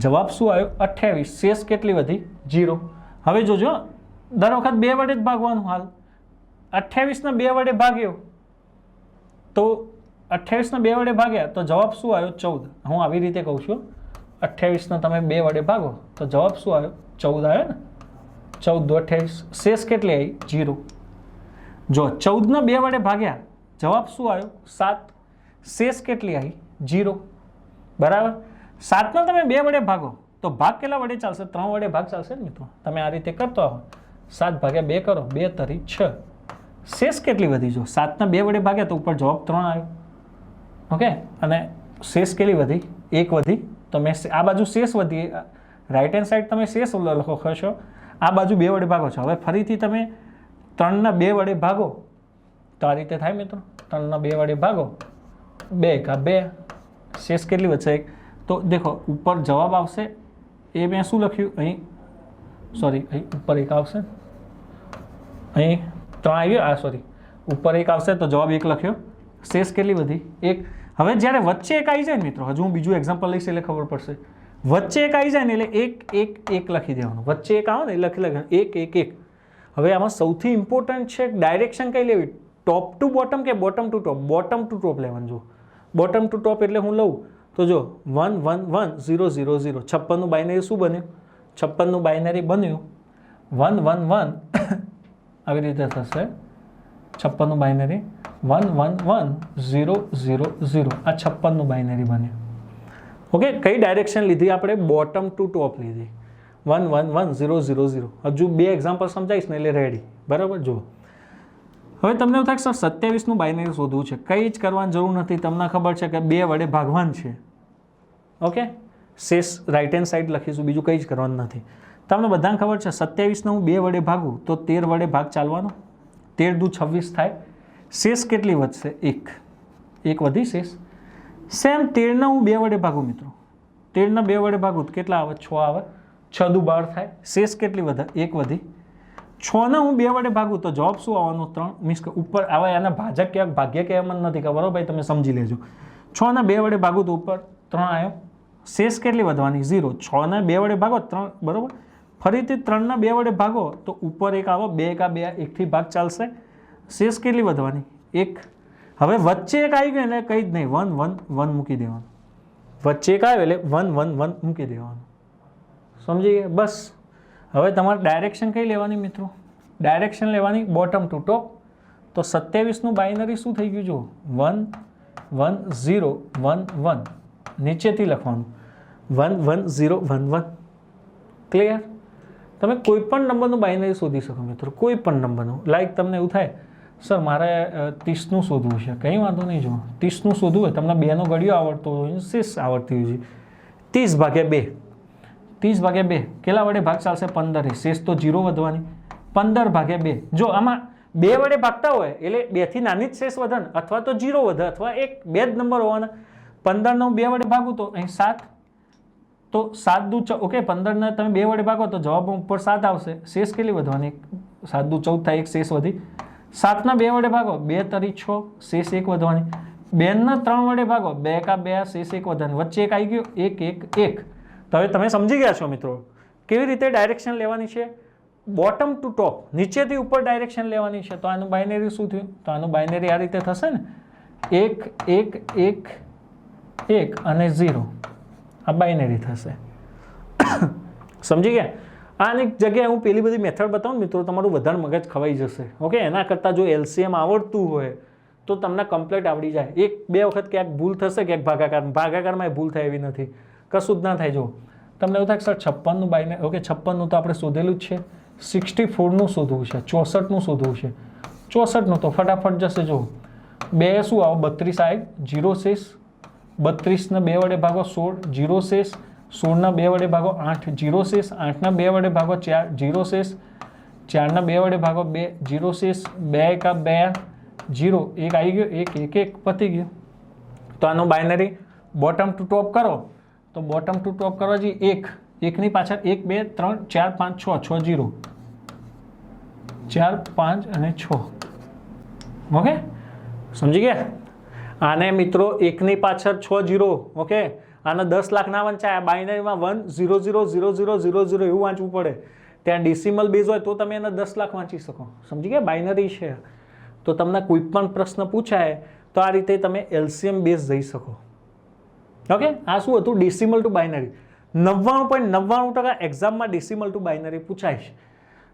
જવાબ શું આવ્યો 28, શેષ કેટલી વધી 0. હવે જોજો દર વખત 2 વડે જ ભાગવાનું. હાલ 28 ને 2 વડે ભાગ્યો તો 28 ને 2 વડે ભાગ્યા તો જવાબ શું આવ્યો 14. હું આવી રીતે કહું છું, 28 ને તમે 2 વડે ભાગો તો જવાબ શું આવ્યો 14 આવ્યો ને. 14 28, શેષ કેટલી આવી 0. જો 14 ને 2 વડે ભાગ્યા જવાબ શું આવ્યો 7, શેષ કેટલી આવી 0. બરાબર. 7 ને તમે 2 વડે ભાગો તો ભાગ કેટલા વડે ચાલશે? 3 વડે ભાગ ચાલશે ને મિત્રો. તમે આ રીતે કરતો આવો, 7 ભાગ્યા 2 કરો, 2 તરી 6. શેષ કેટલી વધી? જો 7 ને 2 વડે ભાગ્યા તો ઉપર જવાબ 3 આવ્યો. ઓકે, અને શેષ કેટલી વધી? 1 વધી. તો મેં આ બાજુ શેષ વધી, રાઈટ હેન્ડ સાઈડ તમે શેષ લખો છો, આ બાજુ 2 વડે ભાગો છો. હવે ફરીથી તમે 3 ના 2 વડે ભાગો તો આ રીતે થાય મિત્રો. 3 ના 2 વડે ભાગો, 2 કા 2, શેષ કેટલી વધશે 1. તો દેખો ઉપર જવાબ આવશે એ મેં શું લખ્યું અહીં, સોરી અહીં ઉપર 1 આવશે, અહીં 3 આવ્યો, આ સોરી ઉપર 1 આવશે તો જવાબ 1 લખ્યો. શેષ કેટલી વધી 1. હવે જ્યારે વચ્ચે 1 આવી જાય ને મિત્રો, હજુ હું બીજું એક્ઝામ્પલ લઈશ એટલે ખબર પડશે. વચ્ચે 1 આવી જાય ને એટલે 1 1 1 લખી દેવાનું. વચ્ચે 1 આવે ને એટલે લખી 1 1 1. હવે આમાં સૌથી ઇમ્પોર્ટન્ટ છે ડાયરેક્શન કઈ લેવી, ટોપ ટુ બોટમ કે બોટમ ટુ ટોપ? બોટમ ટુ ટોપ લેવાનું. જો બોટમ ટુ ટોપ એટલે હું લઉં તો જો 1 1 1 0 0 0. 56 નું બાઇનરી શું બન્યું? 56 નું બાઇનરી બન્યું 1 1 1 આવી રીતે થશે. 56 નું બાઇનરી 1 1 1 0 0 0. આ 56 નું બાઇનરી બન્યું. ઓકે, કઈ ડાયરેક્શન લીધી આપણે? બોટમ ટુ ટોપ લીધી. 1 1 1 0 0 0. હજુ 2 એક્ઝામ્પલ સમજાવીશ ને એટલે રેડી. બરાબર. જુઓ હવે તમને એવું થાય સર 27 નું બાઇનરી શોધવું છે, કંઈ જ કરવાની જરૂર નથી. તમને ખબર છે કે 2 વડે ભાગવાનું છે. ઓકે, શેષ રાઈટ હેન્ડ સાઈડ લખીશું, બીજું કંઈ જ કરવાનું નથી. તમને બધાને ખબર છે 27 ને હું 2 વડે ભાગું તો 13 વડે ભાગ ચાલવાનો. 13 દુ 26 થાય. શેષ કેટલી વધશે 1. 1 વધી શેષ. સેમ 13 ને હું 2 વડે ભાગું મિત્રો, 13 ને 2 વડે ભાગું તો કેટલા આવે? 6 આવે. 6 દુ 12 થાય. શેષ કેટલી વધે? 1 વધી. 6 ને હું 2 વડે ભાગું તો જવાબ શું આવવાનો? 3. મીન્સ કે ઉપર આવે એના ભાજક ક્યાંક ભાગ્ય કહેવામાં નથી ખબર હો ભાઈ, તમે સમજી લેજો. 6 ને 2 વડે ભાગું તો ઉપર 3 આવ્યો. શેષ કેટલી વધવાની? 0. 6 ને 2 વડે ભાગો 3, બરોબર. ફરીથી 3 ના 2 વડે ભાગો તો ઉપર 1 આવો, 2 કા 2, 1 થી ભાગ ચાલશે. શેષ કેટલી વધવાની? 1. હવે વચ્ચે 1 આવી ગયું એટલે કંઈ જ નહીં, 1 1 1 મૂકી દેવાનું. વચ્ચે 1 આવે એટલે 1 1 1 મૂકી દેવાનું. સમજી ગયા? બસ. હવે તમારે ડાયરેક્શન કઈ લેવાની મિત્રો? ડાયરેક્શન લેવાની બોટમ ટુ ટોપ. તો 27 નું બાઇનરી શું થઈ ગયું? જો 1 1 0 1 1. નીચેથી લખવાનું 1 1 0 1 1. ક્લિયર? તમે કોઈ પણ નંબરનું બાઇનરી શોધી શકો મિત્રો, કોઈ પણ નંબરનું. લાઈક તમને એવું થાય સર મારે 30 નું શોધવું છે, કંઈ વાંધો નહીં. જો 30 નું શોધવું હોય, તમને 2 નો ઘડિયો આવડતો હોય, શેષ આવડતી હોય છે, 30 ભાગ્યા 2. 30 ભાગ્યા 2 કેટલા વડે ભાગ ચાલશે? 15. શેષ તો 0 વધવાની. 15 ભાગ્યા 2. જો આમાં 2 વડે ભાગતા હોય એટલે 2 થી નાની જ શેષ વધે ને, અથવા તો 0 વધે અથવા 1, 2 જ નંબર હોવાના. 15 નો 2 વડે ભાગું તો અહીં 7. તો 7 દુ, ઓકે, 15 ને તમે 2 વડે ભાગો તો જવાબ ઉપર 7 આવશે. શેષ કેટલી વધવાની? 7 દુ 14 થાય, 1 શેષ વધી. 7 ના 2 વડે ભાગો, 2 તરી 6, શેષ 1 વધવાની. 2 ના 3 વડે ભાગો, 2 કા 2, શેષ 1 વધવાની. વચ્ચે 1 આવી ગયો, 1 1 1. તો હવે તમે સમજી ગયા છો મિત્રો કેવી રીતે ડાયરેક્શન લેવાની છે? બોટમ ટુ ટોપ, નીચેથી ઉપર ડાયરેક્શન લેવાની છે. તો આનું બાઇનરી શું થયું? તો આનું બાઇનરી આ રીતે થશે ને, 1 1 1 1 અને 0. આ બાઇનરી થશે. સમજી ગયા? આની જગ્યાએ હું પેલી બધી મેથડ બતાવું મિત્રો, તમારું વધારે મગજ ખવાઈ જશે. ઓકે, એના કરતાં જો LCM આવડતું હોય તો તમને કમ્પ્લીટ આવડી જાય. 1-2 વખત ક્યાંક ભૂલ થશે, ક્યાંક ભાગાકારમાં ભૂલ થાય એવી નથી, કશું જ ના થાય. જો તમને એવું થાય સર 56 નું બાઇનરી, ઓકે 56 નું તો આપણે શોધેલું જ છે. 64 નું શોધવું છે, 64 નું શોધવું છે. 64 નું તો ફટાફટ જશે. જો 2 શું આવો? 32 આવે, 0 શેષ. 32 ને 2 વડે ભાગો 16, 0 શેષ. 16 ના 2 વડે ભાગો 8, 0 શેષ. 8 ના 2 વડે ભાગો 4, 0 શેષ. 4 ના 2 વડે ભાગો 2, 0 શેષ. 2 કા 2 0, 1 આવી ગયો, 1 1 1 પતી ગયું. તો આનો બાઇનરી બોટમ ટુ ટોપ કરો તો બોટમ ટુ ટોપ કરવા જઈએ એકની પાછળ 1 2 3 4 5 6 6 0 4 5 અને 6 ઓકે સમજી ગયા આને મિત્રો 1ની પાછળ 6 0 ઓકે આને 10 લાખ ના વંચાય બાઇનરીમાં 1 0 0 0 0 0 0 એવું વાંચવું પડે ત્યાં ડેસિમલ બેઝ હોય તો તમે એને 10 લાખ વાંચી શકો સમજી ગયા બાઇનરી છે તો તમને કોઈ પણ પ્રશ્ન પૂછાય તો આ રીતે તમે એલસીએમ બેઝ જઈ શકો ઓકે આ શું હતું ડેસિમલ ટુ બાઇનરી 99.99% એક્ઝામમાં ડેસિમલ ટુ બાઇનરી પૂછાય છે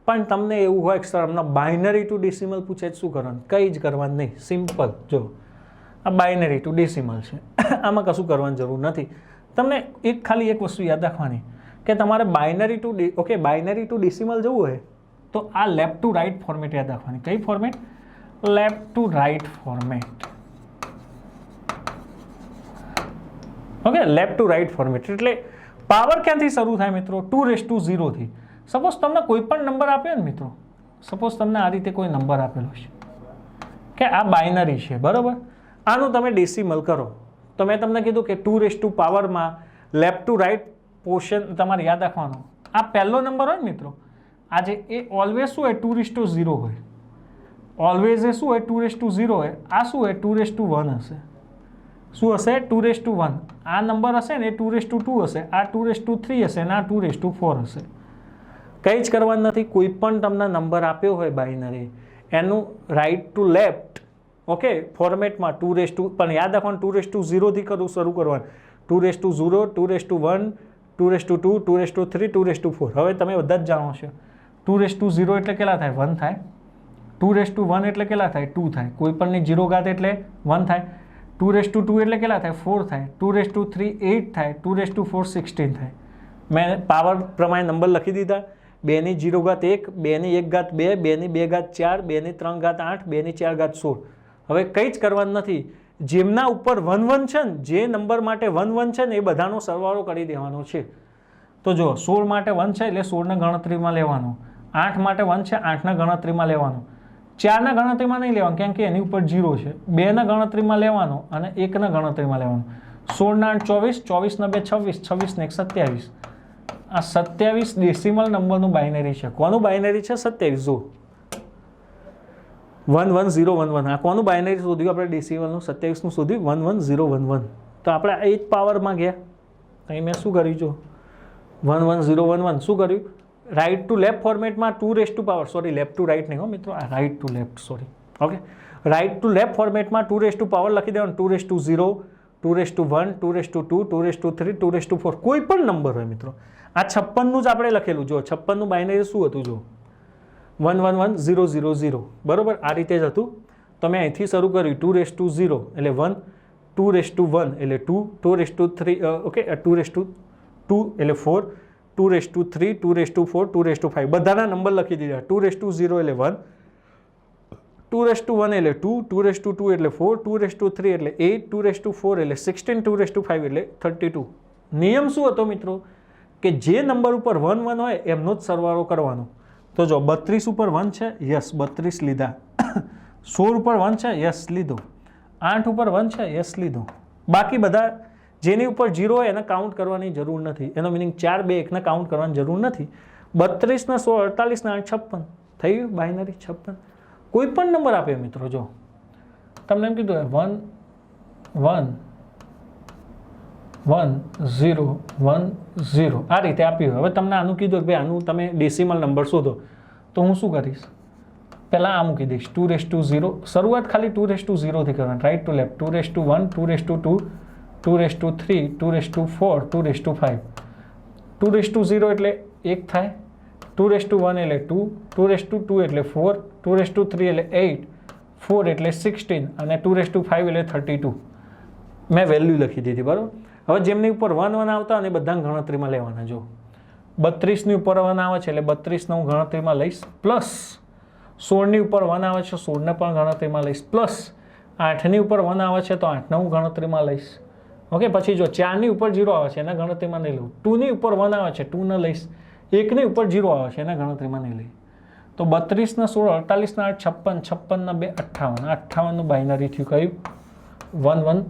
પણ તમને એવું હોય કે સર અમને બાઇનરી ટુ ડેસિમલ પૂછે શું કરવાનું કંઈ જ કરવાનું નહીં સિમ્પલ જો આ બાઇનરી ટુ ડેસિમલ છે આમાં કશું કરવાની જરૂર નથી તમને ખાલી એક વસ્તુ યાદ રાખવાની કે તમારે binary to binary to decimal જવું હોય તો આ લેફ્ટ ટુ રાઇટ ફોર્મેટ યાદ રાખવાની કઈ format left to right format okay left to right format એટલે પાવર ક્યાંથી શરૂ થાય મિત્રો 2:0 થી સપોઝ તમને કોઈ પણ નંબર આપ્યો ને મિત્રો સપોઝ તમને આ રીતે કોઈ નંબર આપેલો છે કે આ બાઇનરી છે બરાબર આનું તમે ડેસિમલ કરો તો મેં તમને કીધું કે 2 પાવરમાં લેફ્ટ ટુ રાઇટ પોર્શન તમારે યાદ રાખવાનું આ પહેલો નંબર હોય ને મિત્રો આજે એ ઓલવેઝ શું હોય 2:0 હોય ઓલવેઝ એ શું હોય 2:0 હોય આ શું હોય 2:1 હશે શું હશે 2:1 આ નંબર હશે ને એ 2:2 હશે આ 2:3 હશે અને આ 2:4 હશે કંઈ જ કરવાનું નથી કોઈ પણ તમને નંબર આપ્યો હોય બાઇનરી એનું રાઇટ ટુ લેફ્ટ ઓકે ફોર્મેટમાં 2 પણ યાદ રાખવાનું 2:0 થી શરૂ કરવાનું 2:0 2:1 2:2 2:3 2:4 હવે તમે બધા જ જાણો છો 2:0 એટલે કેટલા થાય 1 થાય 2:1 એટલે કેટલા થાય 2 થાય કોઈ પણની 0 ઘાત એટલે 1 થાય 2:2 એટલે કેટલા થાય 4 થાય 2:3 8 થાય 2:4 16 થાય મેં પાવર પ્રમાણે નંબર લખી દીધા 2ની 0 ઘાત 1 2ની 1 ઘાત 2 2ની 2 ઘાત 4 2ની 3 ઘાત 8 2ની 4 ઘાત 16 હવે કંઈ જ કરવાનું નથી જેમના ઉપર 1 1 છે ને જે નંબર માટે 1 1 છે ને એ બધાનો સરવાળો કરી દેવાનો છે તો જો 16 માટે 1 છે એટલે 16ને ગણતરીમાં લેવાનો 8 માટે 1 છે 8ને ગણતરીમાં લેવાનો 4ને ગણતરીમાં નહીં લેવાનું કેમ કે એની ઉપર 0 છે 2ને ગણતરીમાં લેવાનો અને 1ને ગણતરીમાં લેવાનો 16 24 24 2 26 26 ને 1 27 આ 27 ડેસિમલ નંબરનું બાઇનરી છે કોનું બાઇનરી છે 27 જો 11011 આ કોનું બાઇનરી શોધ્યું આપણે ડેસિમલનું 27નું શોધ્યું 11011 તો આપણે 8 પાવરમાં ગયા અહીં મેં શું કર્યું જો 11011 શું કર્યું રાઇટ ટુ લેફ્ટ ફોર્મેટમાં 2 power sorry left to right નહીં હો મિત્રો આ right to left sorry okay right to left ફોર્મેટમાં 2 પાવર લખી દેવાનું 2:0 2:1 2:2 2:3 2:4 કોઈ પણ નંબર હોય મિત્રો આ 56નું જ આપણે લખેલું જો 56નું બાઇનરી શું હતું જો 111 000 બરોબર આ રીતે જ હતું તો મેં અહીંથી શરૂ કર્યું 2:0 એટલે 1 2:1 એટલે 2 2:3 ઓકે 2:2 એટલે 4 2:3 2:4 2:5 બધાના નંબર લખી દીધા 2:0 એટલે 1 2:1 એટલે 2 2:2 એટલે 4 2:3 એટલે 8 2:4 એટલે 16 2:5 એટલે 32 નિયમ શું હતો મિત્રો કે જે નંબર ઉપર 1 1 હોય એમનો જ સરવાળો કરવાનો તો જો 32 ઉપર 1 છે યસ 32 લીધા 16 ઉપર 1 છે યસ લીધો 8 ઉપર 1 છે યસ લીધો બાકી બધા જેની ઉપર 0 હોય એને કાઉન્ટ કરવાની જરૂર નથી એનો મિનિંગ 4 2 1 ને કાઉન્ટ કરવાની જરૂર નથી 32 ને 16 48 ને 8 56 થઈ ગયું બાઇનરી 56 કોઈ પણ નંબર આપ્યો મિત્રો જો તમને એમ કીધું 1 1 1 0 1 0 આ રીતે આપ્યું હવે તમને આનું કીધું કે ભાઈ આનું તમે ડેસિમલ નંબર શોધો તો હું શું કરીશ પહેલાં આ મૂકી દઈશ 2:0 શરૂઆત ખાલી 2:0 થી કરવાની રાઇટ ટુ લેફ્ટ 2:1 2:2 2:3 2:4 2:5 2:0 એટલે 1 થાય 2:1 એટલે 2 2:2 એટલે 4 2:3 એટલે 8 4 એટલે 16 અને 2:5 એટલે 32 મેં વેલ્યુ લખી દીધી બરાબર હવે જેમની ઉપર 1 1 આવતા અને બધા ગણતરીમાં લેવાના જો 32ની ઉપર 1 આવે છે એટલે 32ને હું ગણતરીમાં લઈશ પ્લસ 16ની ઉપર 1 આવે છે 16ને પણ ગણતરીમાં લઈશ પ્લસ 8ની ઉપર 1 આવે છે તો 8ને હું ગણતરીમાં લઈશ ઓકે પછી જો 4ની ઉપર 0 આવે છે એના ગણતરીમાં નહીં લઉં 2ની ઉપર 1 આવે છે 2 ને લઈશ 1ની ઉપર 0 આવે છે એના ગણતરીમાં નહીં લઈ તો 32 ને 16 48 ને 8 56 56 ને 2 58 58નું બાઇનરી થયું કયું 1 1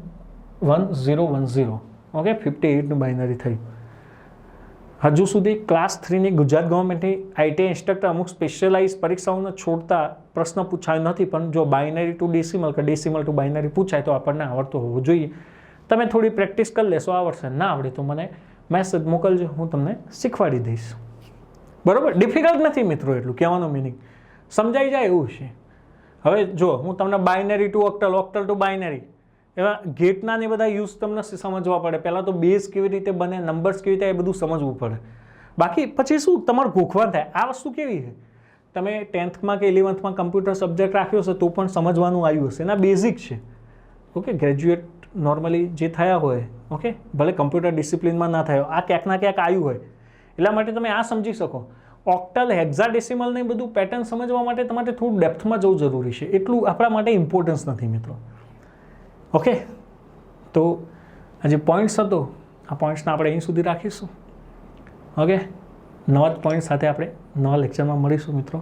1010 ઓકે 58નું બાઇનરી થયું. હજુ સુધી ક્લાસ 3ની ગુજરાત ગવર્મેન્ટની આઈટી ઇન્સ્ટ્રક્ટર અમુક સ્પેશિયલાઇઝ પરીક્ષાઓને છોડતા પ્રશ્ન પૂછાયો નથી, પણ જો બાઇનરી ટુ ડેસિમલ કે ડેસિમલ ટુ બાઇનરી પૂછાય તો આપણને આવડતું હોવું જોઈએ. તમે થોડી પ્રેક્ટિસ કરી લેશો, આવડશે. ના આવડે તો મને મેસેજ મોકલજો, હું તમને શીખવાડી દઈશ. બરાબર, ડિફિકલ્ટ નથી મિત્રો, એટલું કહેવાનો મિનિંગ સમજાઈ જાય એવું છે. હવે જો હું તમને binary to octal, octal to binary, એવા ગેટના ને બધા યુઝ તમને સમજવા પડે. પહેલાં તો બેઝ કેવી રીતે બને, નંબર્સ કેવી રીતે, એ બધું સમજવું પડે. બાકી પછી શું તમારું ગોખવાન થાય. આ વસ્તુ કેવી છે, તમે 10થમાં કે 11થમાં કમ્પ્યુટર સબ્જેક્ટ રાખ્યો હશે તો પણ સમજવાનું આવ્યું હશે. એના બેઝિક છે. ઓકે, ગ્રેજ્યુએટ નોર્મલી જે થયા હોય, ઓકે, ભલે કમ્પ્યુટર ડિસિપ્લિનમાં ના થયો, આ ક્યાંક ના ક્યાંક આવ્યું હોય, એટલા માટે તમે આ સમજી શકો. ઓક્ટલ, હેક્ઝાડેસિમલ ને બધું પેટર્ન સમજવા માટે તમારે થોડું ડેપ્થમાં જવું જરૂરી છે. એટલું આપણા માટે ઇમ્પોર્ટન્સ નથી મિત્રો. ઓકે, તો આ જે પોઈન્ટ્સ હતો, આ પોઈન્ટ્સને આપણે અહીં સુધી રાખીશું. ઓકે, નવા જ પોઈન્ટ સાથે આપણે નવા લેક્ચરમાં મળીશું મિત્રો.